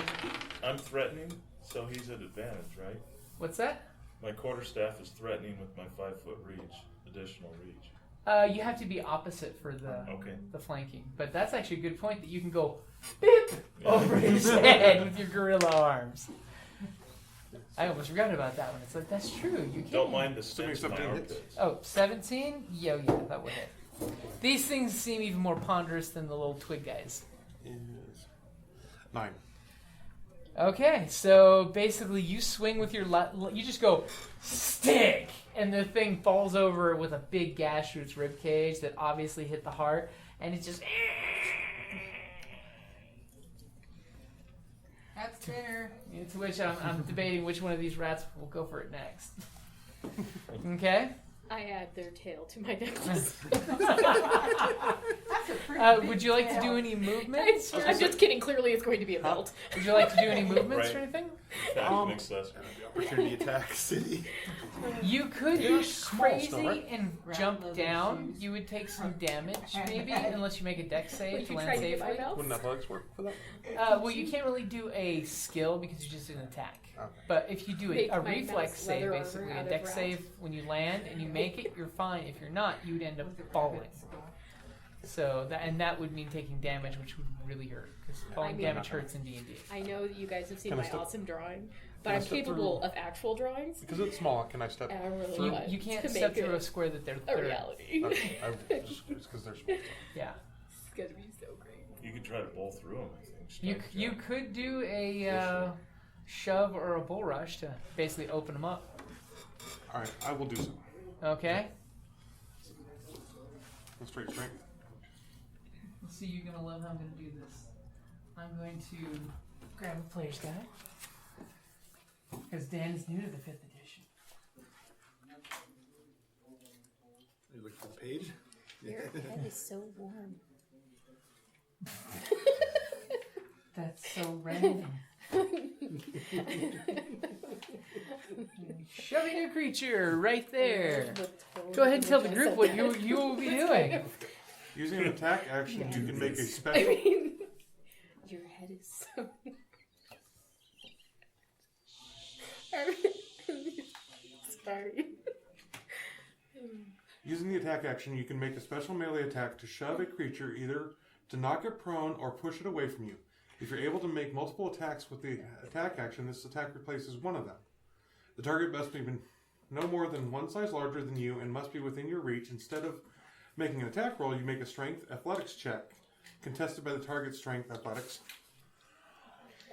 I'm threatening, so he's at advantage, right? What's that? My quarterstaff is threatening with my 5-foot reach, additional reach. You have to be opposite for the flanking. But that's actually a good point that you can go beep over his head with your gorilla arms. I almost forgot about that one. It's like, that's true. You can. Don't mind the stench of my armpits. Oh, 17? Yeah, that would hit. These things seem even more ponderous than the little twig guys. Is 9. Okay, so basically you swing with your you just go stick, and the thing falls over with a big gash through its rib cage that obviously hit the heart, and it just. That's dinner. To which I'm debating which one of these rats will go for it next. Okay. I add their tail to my necklace. Would you like to do any movements? I'm just kidding. Clearly, it's going to be a belt. Would you like to do any movements Right. or anything? That makes sense. Opportunity attack city. You could They're be small crazy still, right? and Rat jump leather down. shoes. You would take some damage, maybe, unless you make a dex save Would to you land try to get my safely. belt? Wouldn't athletics work for that? Well, you can't really do a skill because you just did an attack. Okay. But if you do Make a my reflex mouse save, leather basically armor a out of dex rats. save, when you land and you make it, you're fine. If you're not, you'd end up falling. So that would mean taking damage, which would really hurt because falling mean- damage hurts in D&D. I know that you guys have seen Can I my step- awesome drawing, but can I I'm step capable through- of actual drawings. Because it's small, can I step? And I really want You can't to step make through it a square that they're a reality. Okay, it's because they're small. Yeah. It's gonna be so great. You could try to bowl through them, I think. You could do a shove or a bull rush to basically open them up. All right, I will do so. Okay. Go straight strength. Let's see, you're gonna love how I'm gonna do this. I'm going to grab a player's guide because Dan is new to the 5th edition. You look for the page. Your head is so warm. That's so random. Shoving a creature right there. Go ahead and tell the group what you will be doing. Using an attack action, you can make a I special. mean, your head is so. Sorry. Using the attack action, you can make a special melee attack to shove a creature, either to knock it prone or push it away from you. If you're able to make multiple attacks with the attack action, this attack replaces one of them. The target must be no more than one size larger than you and must be within your reach. Instead of making an attack roll, you make a strength athletics check, contested by the target's strength athletics,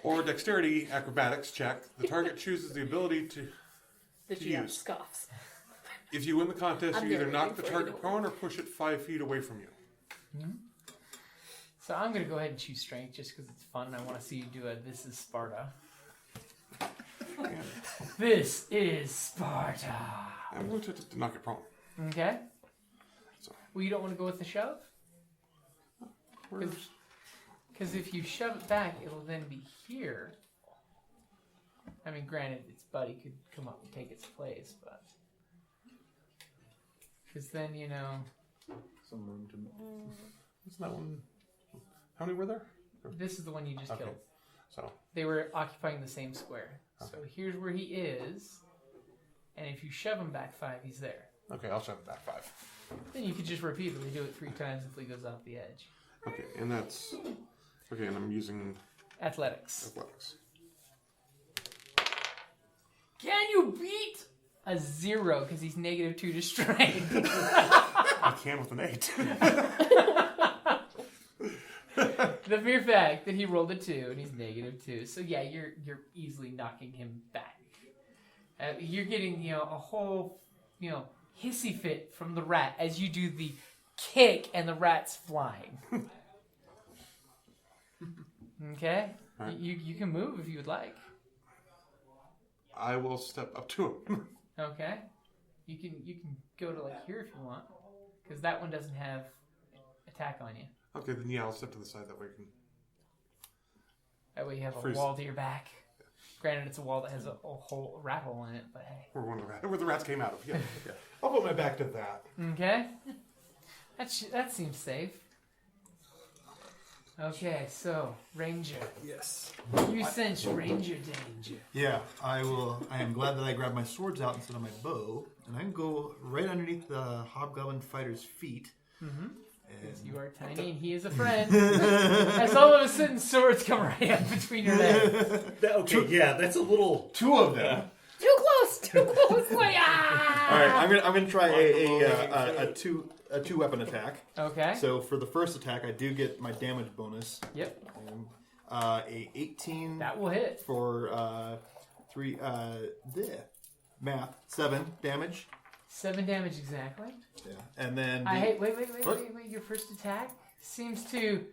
or dexterity acrobatics check. The target chooses the ability to GM use. scoffs. If you win the contest, I'm you either very knock the afraid target of- prone or push it 5 feet away from you. Mm-hmm. So I'm going to go ahead and choose strength just because it's fun and I want to see you do a This is Sparta. This is Sparta. I'm going to knock it prone. Okay. So, Well, you don't want to go with the shove? where's... Because if you shove it back, it'll then be here. I mean, granted, its buddy could come up and take its place, but... Because then, you know... Some room to. What's that one? How many were there? This is the one you just Okay. killed. So, They were occupying the same square. So Okay. here's where he is. And if you shove him back 5, he's there. okay, I'll shove it back 5. Then you could just repeatedly do it 3 times until he goes off the edge. Okay, and that's... Okay, and I'm using Athletics. athletics. Can you beat a 0 because he's -2 to strength? I can with an 8. The mere fact that he rolled a 2 and he's -2. So yeah, you're easily knocking him back. You're getting, a whole, hissy fit from the rat as you do the kick and the rat's flying. Okay? Right. You can move if you would like. I will step up to him. Okay? You can go to like here if you want. Because that one doesn't have attack on you. Okay, then yeah, I'll step to the side that way. I can... That way you have a Freeze. wall to your back. Granted, it's a wall that has a whole rat hole in it, but hey. Where the rats came out of. Yeah. Okay. I'll put my back to that. Okay. That seems safe. Okay, so, Ranger. Yes. You sense Ranger danger. Yeah, I will. I am glad that I grabbed my swords out instead of my bow, and I can go right underneath the hobgoblin fighter's feet. Mm-hmm. And You are tiny and he is a friend. As all of a sudden swords come right up between your legs. Okay, yeah, that's a little... 2 of them. Too close. Like, ah! All right, I'm gonna try a 2 weapon attack. Okay. So for the first attack, I do get my damage bonus. Yep. A 18. That will hit. For 3. Math 7 damage. 7 damage exactly. Yeah, and then Wait. Your first attack seems to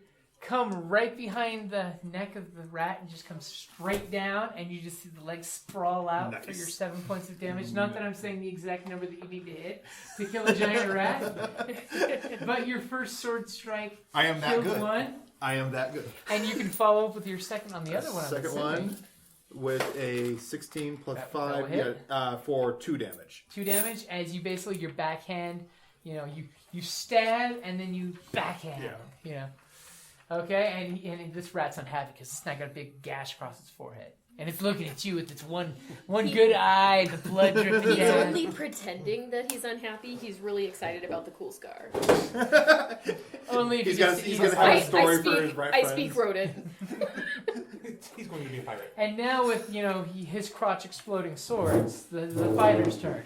come right behind the neck of the rat and just come straight down, and you just see the legs sprawl out for your 7 points of damage. Not that I'm saying the exact number that you need to hit to kill a giant rat, but your first sword strike I am that killed good. one, I am that good. and you can follow up with your second on the other one. I'm Second assuming. one with a 16 plus That 5 will hit. for 2 damage. 2 damage as you basically your backhand, you stab and then you backhand. Yeah. Okay, and this rat's unhappy because it's not got a big gash across its forehead, and it's looking at you with its one good eye, the blood dripping He's down. only pretending that he's unhappy. He's really excited about the cool scar. Only if He's you gonna- just- he's gonna have a story for his right I friends. speak rodent. He's going to be a pirate. And now with his crotch exploding swords, the fighter's turn.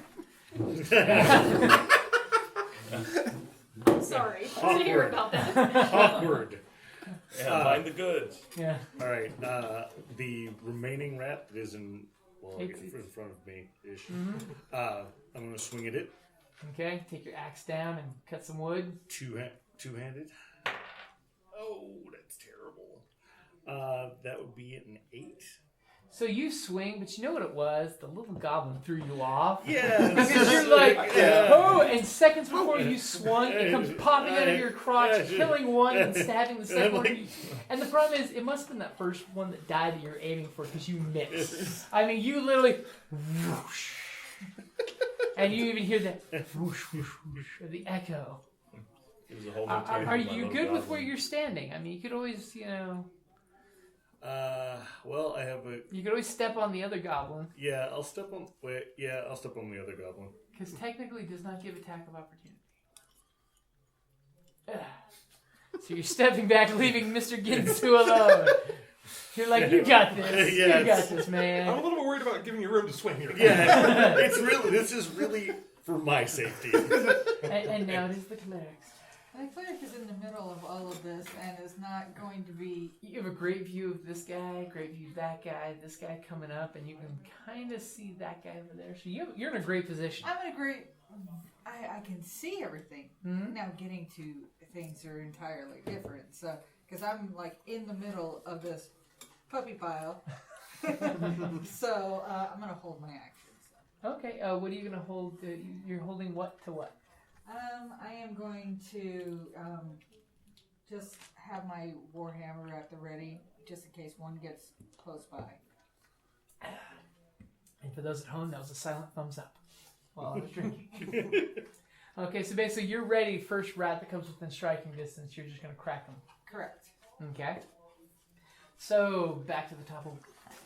Sorry to hear about that. Awkward. Yeah, mind the goods. Yeah. All right. The remaining rat that is in It's- in front of me ish. Mhm. I'm going to swing at it. Okay, take your axe down and cut some wood. Two-handed. Oh, that's terrible. That would be an 8. So you swing, but you know what it was? The little goblin threw you off. Yeah. Because you're like, Yeah. oh, and seconds before you swung, it comes popping out of your crotch, killing one and stabbing the second one. And the problem is, it must have been that first one that died that you're aiming for because you missed. I mean, you literally, whoosh. And you even hear that whoosh, whoosh, whoosh, the echo. It was a whole new Are type of you little good with goblin. where you're standing? I mean, you could always, Well, I have a. you could always step on the other goblin. Yeah, I'll step on. Wait, yeah, I'll step on the other goblin. Because technically it does not give attack of opportunity. So you're stepping back, leaving Mr. Ginsu alone. You're like, you got this. Yes. You got this, man. I'm a little bit worried about giving you room to swing here. Yeah, this is really for my safety. And now it is the cleric's. The cleric is in the middle of all of this and is not going to be. You have a great view of this guy, great view of that guy, this guy coming up, and you can kind of see that guy over there. So you're in a great position. I'm in a great. I can see everything. Mhm. Now getting to things are entirely different. So because I'm like in the middle of this puppy pile, so I'm gonna hold my actions. Okay, what are you going to hold? You're holding what to what? I am going to just have my warhammer at the ready, just in case one gets close by. And for those at home, that was a silent thumbs up while I was drinking. Okay, so basically you're ready. First rat that comes within striking distance, you're just going to crack them. Correct. Okay. So back to the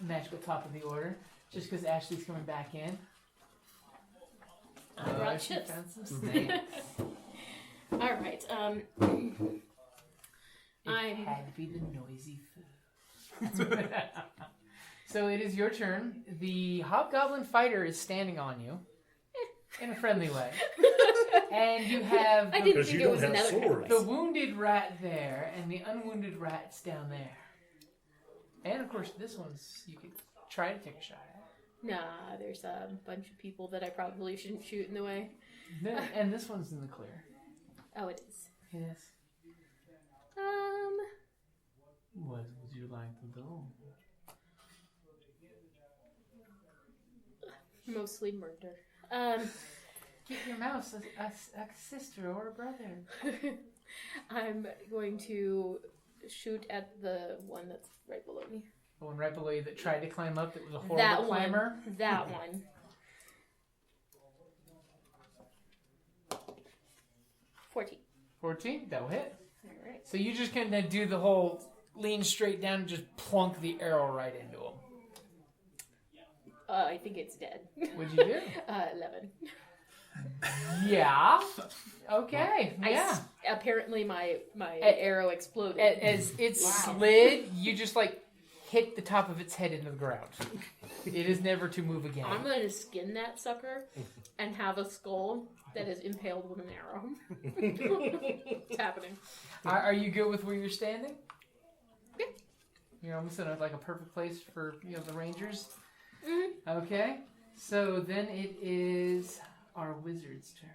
magical top of the order. Just because Ashley's coming back in. I brought She chips. found some snakes. All right. It had to be the noisy food. So it is your turn. The hobgoblin fighter is standing on you in a friendly way, and you have I didn't Because think you it was don't have another swords. the wounded rat there, and the unwounded rat's down there. And of course, this one's you could try to take a shot at. Nah, there's a bunch of people that I probably shouldn't shoot in the way. And this one's in the clear. Oh, it is. Yes. What would you like to do? Mostly murder. Get your mouse a sister or a brother. I'm going to shoot at the one that's right below me. The one right below you that tried to climb up that was a horrible That climber. one. That one. 14. 14, that'll hit. Alright. So you just kind of do the whole lean straight down and just plunk the arrow right into him. I think it's dead. What'd you do? 11. Yeah. Okay. Yeah. Apparently my arrow exploded. As it slid, you just like hit the top of its head into the ground. It is never to move again. I'm going to skin that sucker and have a skull that is impaled with an arrow. It's happening. Are you good with where you're standing? Yeah. You're almost in like a perfect place for the rangers. Mm-hmm. Okay. So then it is our wizard's turn.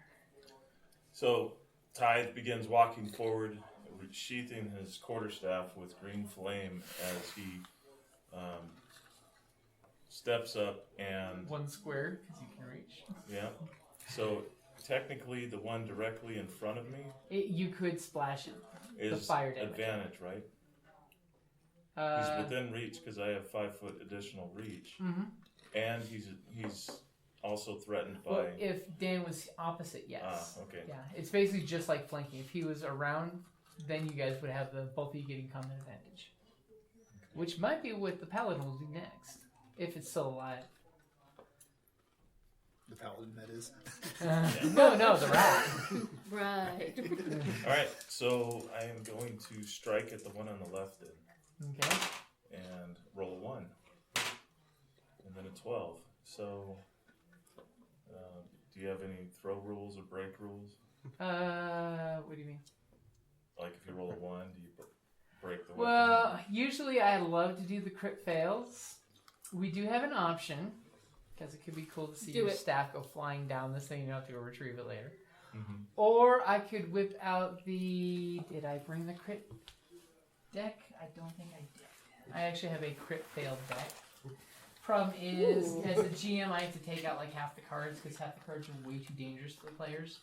So Tithe begins walking forward, sheathing his quarterstaff with green flame as he steps up and... One square, because you can reach. Yeah. So technically the one directly in front of me You could splash it. is The fire damage. advantage, right? He's within reach because I have 5-foot additional reach. Mm-hmm. And he's also threatened by... Well, if Dan was opposite, yes. okay. Yeah, it's basically just like flanking. If he was around, then you guys would have the both of you getting combat advantage. Which might be what the paladin will do next. If it's still alive. The paladin, that is. No, the rat. Right. Alright, so I am going to strike at the one on the left then. Okay. And roll a 1. And then a 12. So, do you have any throw rules or break rules? What do you mean? Like if you roll a 1, do you... break the weapon. Well, usually I love to do the crit fails. We do have an option, because it could be cool to see Do your it. staff go flying down this thing. You don't have to go retrieve it later. Mm-hmm. Or I could whip out the... Did I bring the crit deck? I don't think I did. I actually have a crit failed deck. Problem is, as a GM, I have to take out like half the cards, because half the cards are way too dangerous to the players.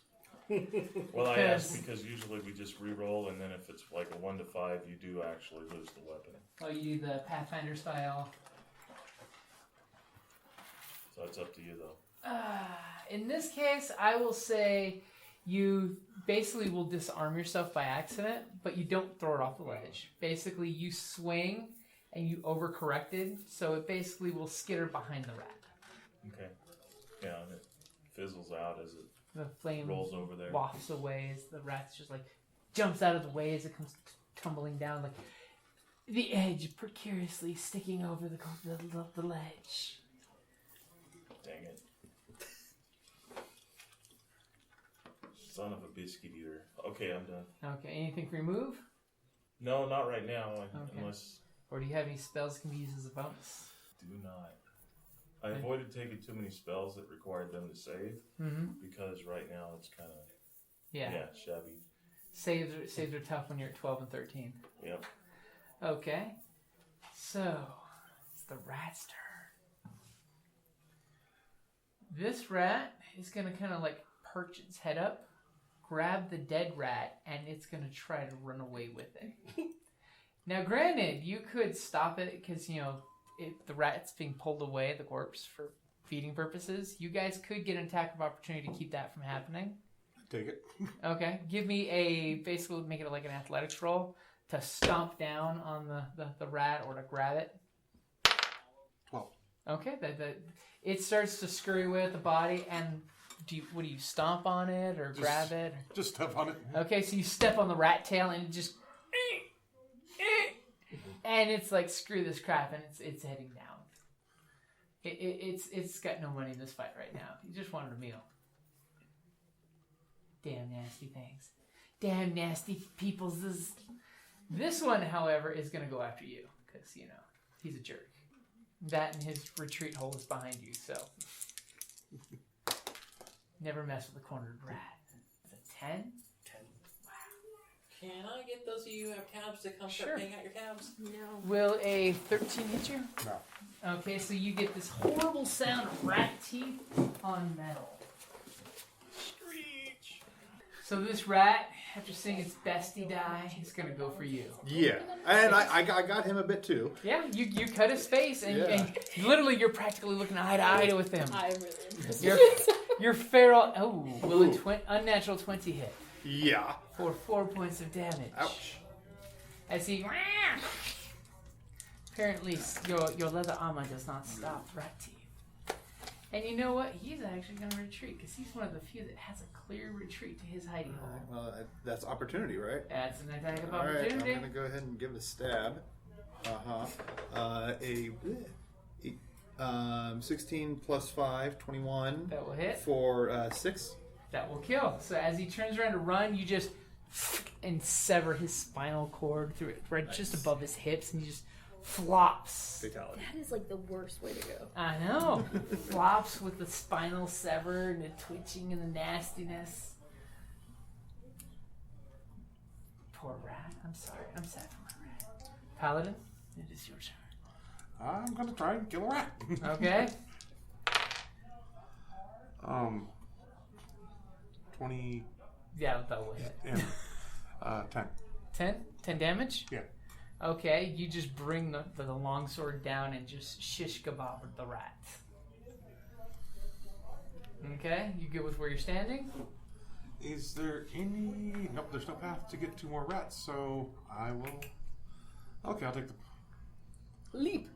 Well, I asked because usually we just re-roll, and then if it's like a 1 to 5, you do actually lose the weapon. Oh, you do the Pathfinder style. So it's up to you, though. In this case, I will say you basically will disarm yourself by accident, but you don't throw it off the ledge. Basically, you swing and you overcorrected, so it basically will skitter behind the rat. Okay. Yeah, and it fizzles out as it The flame rolls over there. wafts away as the rat just like jumps out of the way as it comes tumbling down, like the edge precariously sticking over the ledge. Dang it. Son of a biscuit eater. Okay, I'm done. Okay, anything for your move? No, not right now. Okay. Unless... Or do you have any spells that can be used as a bonus? Do not. I avoided taking too many spells that required them to save, because right now it's kind of shabby. Saves are tough when you're at 12 and 13. Yep. Okay. So, it's the rat's turn. This rat is going to kind of like perch its head up, grab the dead rat, and it's going to try to run away with it. Now, granted, you could stop it because, you know, the rat's being pulled away, the corpse, for feeding purposes. You guys could get an attack of opportunity to keep that from happening. Take it. Okay. Give me basically make it like an athletics roll to stomp down on the rat or to grab it. 12. Okay. It starts to scurry away with the body, and do you stomp on it or grab it? Just step on it. Okay, so you step on the rat tail and it just... And it's like, screw this crap, and it's heading down. It's got no money in this fight right now. He just wanted a meal. Damn nasty things. Damn nasty peoples. This one, however, is going to go after you, because, you know, he's a jerk. That and his retreat hole is behind you, so... Never mess with a cornered rat. It's a 10? 10. Can I get those of you who have cabs to come start paying out your cabs? No. Will a 13 hit you? No. Okay, so you get this horrible sound of rat teeth on metal. Screech! So this rat, after seeing its bestie die, is going to go for you. Yeah, and I got him a bit too. Yeah, you cut his face, and literally you're practically looking eye to eye with him. I'm really interested. Your feral... Oh, will a unnatural 20 hit? Yeah. For 4 points of damage. Ouch. As he... Apparently, your leather armor does not stop rat teeth. And you know what? He's actually going to retreat, because he's one of the few that has a clear retreat to his hiding hole. Well, that's opportunity, right? That's an attack of All right, opportunity. I'm gonna go ahead and give it a stab. 16 plus 5, 21. That will hit. For 6. That will kill. So as he turns around to run, you just and sever his spinal cord through it, right just above his hips, and he just flops. Fatality. That is like the worst way to go. I know. Flops with the spinal severed and the twitching and the nastiness. Poor rat. I'm sorry. I'm sad for my rat. Paladin, it is your turn. I'm gonna try and kill a rat. Okay. 20. Yeah, that will hit. Yeah. 10. 10? 10 damage? Yeah. Okay, you just bring the longsword down and just shish kebab the rat. Okay, you good with where you're standing? Is there any... Nope, there's no path to get 2 more rats, so I will... Okay, I'll take the... Leap.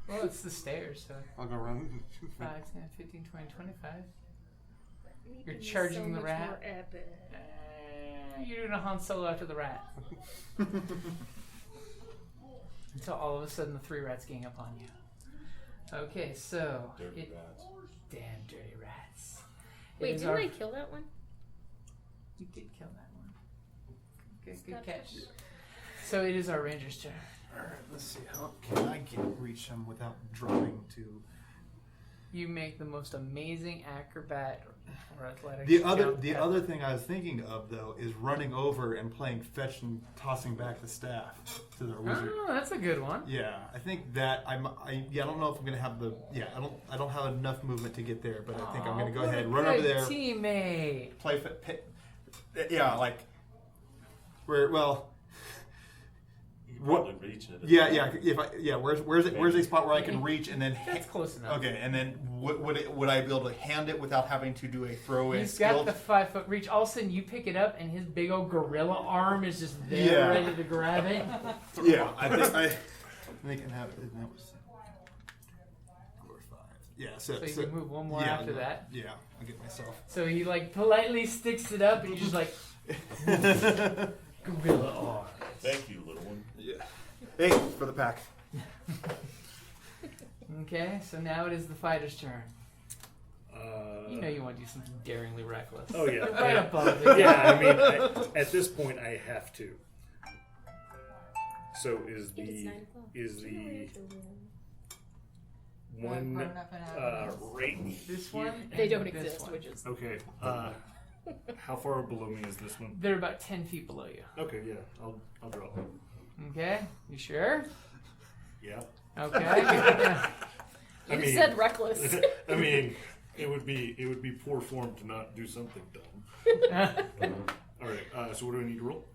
Well, it's the stairs, so... I'll go run. 5, 10, 15, 20, 25. You're Leaping is charging so the much rat. more epic. You're doing a Han Solo after the rat. Until all of a sudden the 3 rats gang up on you. Okay, so... Dirty rats. Damn dirty rats. Wait, It is didn't our- I kill that one? You did kill that one. Good Got catch. So it is our ranger's turn. All right, let's see. How can I reach him without dropping to? You make the most amazing acrobat or athletic. The other thing I was thinking of though is running over and playing fetch and tossing back the staff to the wizard. Oh, that's a good one. Yeah, I think that I don't know if I'm gonna have the I don't have enough movement to get there, but I think I'm gonna go ahead and run over there. Teammate. Play like where You can probably reach it. Where's a spot where I can reach and then That's close enough. Okay, and then would I be able to hand it without having to do a throw in? He's got the 5 foot reach. All of a sudden, you pick it up, and his big old gorilla arm is just there, ready to grab it. Yeah, I think I can have it. And that was 4 or 5. Yeah, so you can move one more after that. Yeah, I'll get myself. So he like politely sticks it up, and you just like gorilla arm. Thank you, little one. Yeah. Hey, for the pack. Okay, so now it is the fighter's turn. You know you want to do something daringly reckless. Oh yeah, Right above it. Yeah, I mean, at this point, I have to. So is the one right? This one? They don't and this exist, one. which is Okay. How far below me is this one? They're about 10 feet below you. Okay, yeah, I'll drop them. Okay, you sure? Yeah. Okay. you said reckless. I mean, it would be poor form to not do something dumb. All right. So what do I need to roll?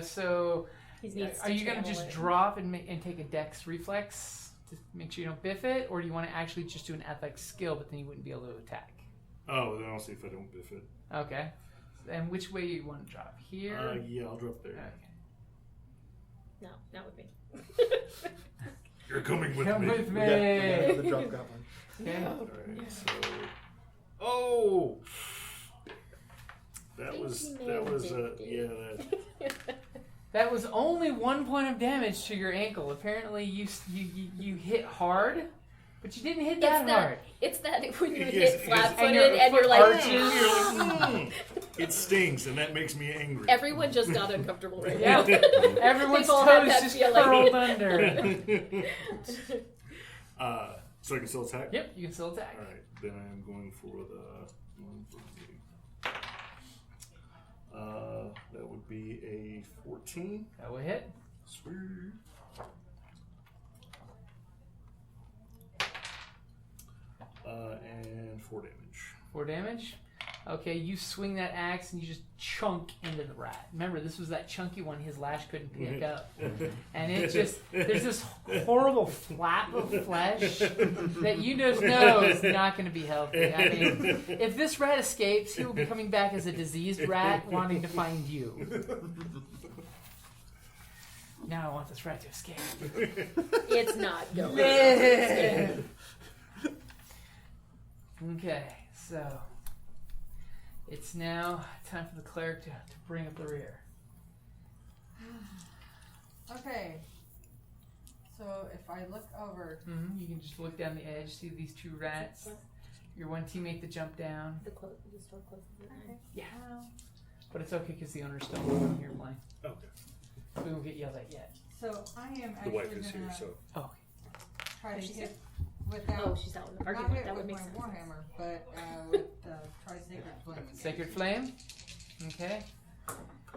So He needs are to you going to channel just it. drop and take a dex reflex to make sure you don't biff it, or do you want to actually just do an athletics skill, but then you wouldn't be able to attack? Oh, then I'll see if I don't biff it. Okay. And which way you want to drop? Here? Yeah, I'll drop there. Okay. No, not with me. You're coming with Come me. with me. We got the drop goblin. Okay. All right. So, oh, that was That was only 1 point of damage to your ankle. Apparently, you hit hard, but you didn't hit that hard. It's that when you Yes, hit yes. flat-footed And and your you're foot like, arches. It stings, and that makes me angry. everyone just got uncomfortable right Yeah. now. Everyone's They've all had toes that just feeling. curled under. So I can still attack? Yep, you can still attack. Alright, then I'm going for the one for the that would be a 14. That will hit. Sweet. And 4 damage. 4 damage. Okay, you swing that axe and you just chunk into the rat. Remember, this was that chunky one his lash couldn't pick up. And it just, there's this horrible flap of flesh that you just know is not going to be healthy. I mean, if this rat escapes, he will be coming back as a diseased rat wanting to find you. Now I want this rat to escape. It's not going. Okay, so it's now time for the cleric to bring up the rear. Okay. So if I look over, You can just look down the edge, see these 2 rats. Your one teammate to jump down. The store closes. Yeah. But it's okay because the owner's still living here playing. Okay. We won't get yelled at yet. so I am The actually wife is gonna here, so. Oh. try to She hit said- without Oh, she's out in the not argument. hit That would with make my sense. warhammer, but with try sacred flame. again. Sacred Flame. Okay.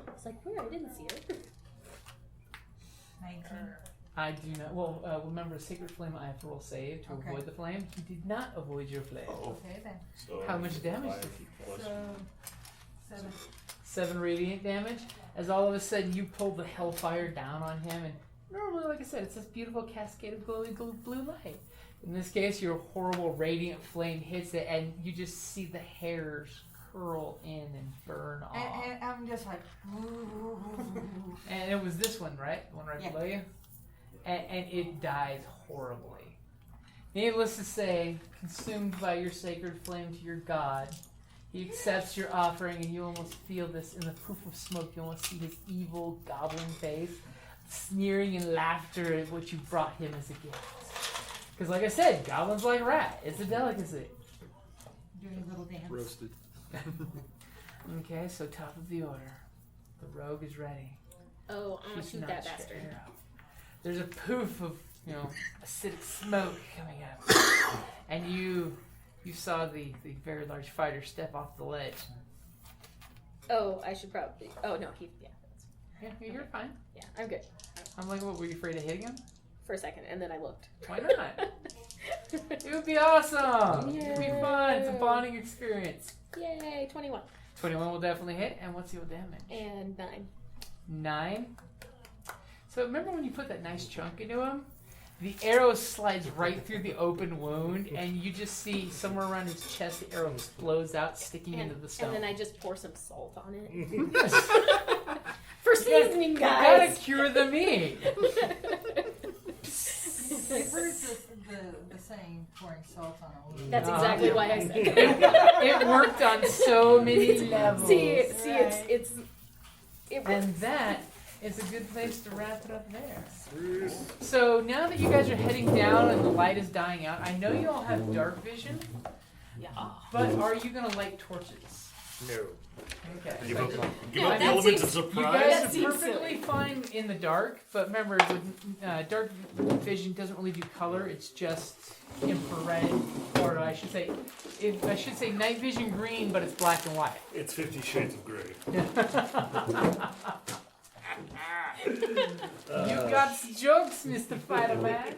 It's like, where? I didn't see her. 19. I do not. Well, remember, Sacred Flame, I have to roll save to Okay. avoid the flame. He did not avoid your flame. Okay then. So How much damage 5 does he plus- So 7. 7 radiant damage. As all of a sudden you pull the hellfire down on him, and normally, like I said, it's this beautiful cascade of glowing blue light. In this case, your horrible radiant flame hits it, and you just see the hairs curl in and burn off. And I'm just like, And it was this one, right? The one right Yeah. below you? And it dies horribly. Needless to say, consumed by your sacred flame to your god, he accepts your offering, and you almost feel this in the poof of smoke. You almost see his evil goblin face, sneering in laughter at what you brought him as a gift. Because like I said, goblins like rat. It's a delicacy. doing a little dance. Roasted. Okay, so top of the order. The rogue is ready. Oh, I'm gonna She's shoot not that straight bastard. up. There's a poof of, acidic smoke coming out. And you saw the very large fighter step off the ledge. Oh, I should probably. Oh no, Yeah, you're fine. Yeah, I'm good. I'm like, what, were you afraid of hitting him? For a second, and then I looked. Why not? It would be awesome. It would be fun. It's a bonding experience. Yay, 21. 21 will definitely hit. And what's your damage? And 9. 9. So remember when you put that nice chunk into him? The arrow slides right through the open wound, and you just see somewhere around his chest, the arrow explodes out, sticking into the stone. And then I just pour some salt on it. For seasoning, You guys! gotta cure the meat. I've heard the saying, pouring salt on a wound. That's exactly why I said it. It worked on so many levels. See, it and that is a good place to wrap it up there. So now that you guys are heading down and the light is dying out, I know you all have dark vision. Yeah. But are you gonna light torches? No. Okay. Give up the that element of seems- You surprise. guys are perfectly fine in the dark, but remember, dark vision doesn't really do color. It's just infrared, or I should say night vision green, but it's black and white. It's 50 Shades of Grey. You got some jokes, Mr. Fireman.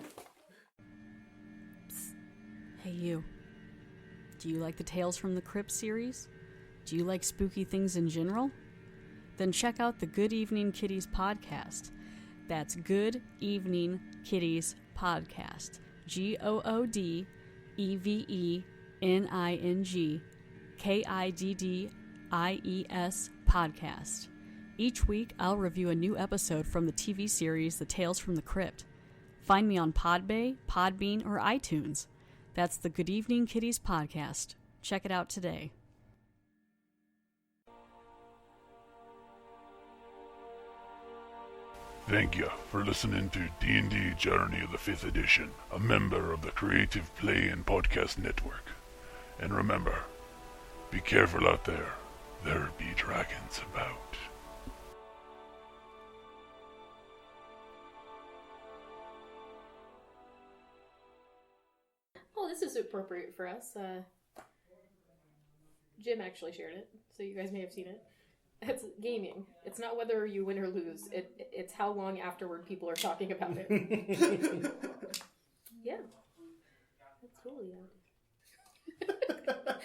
Hey, you. Do you like the Tales from the Crypt series? Do you like spooky things in general? Then check out the Good Evening Kitties podcast. That's Good Evening Kitties podcast. GOODEVENING KIDDIES podcast. Each week, I'll review a new episode from the TV series The Tales from the Crypt. Find me on Podbay, Podbean, or iTunes. That's the Good Evening Kitties podcast. Check it out today. Thank you for listening to D&D Journey of the 5th Edition, a member of the Creative Play and Podcast Network. And remember, be careful out there. There be dragons about. Oh, this is appropriate for us. Jim actually shared it, so you guys may have seen it. It's gaming. It's not whether you win or lose. It's how long afterward people are talking about it. Yeah. That's cool, yeah.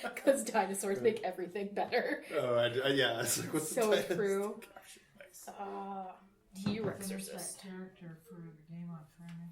Because dinosaurs make everything better. Oh, yeah. It's like, what's So the true. Gosh, nice. T-Rex Finish exorcist. that character for the game on Friday.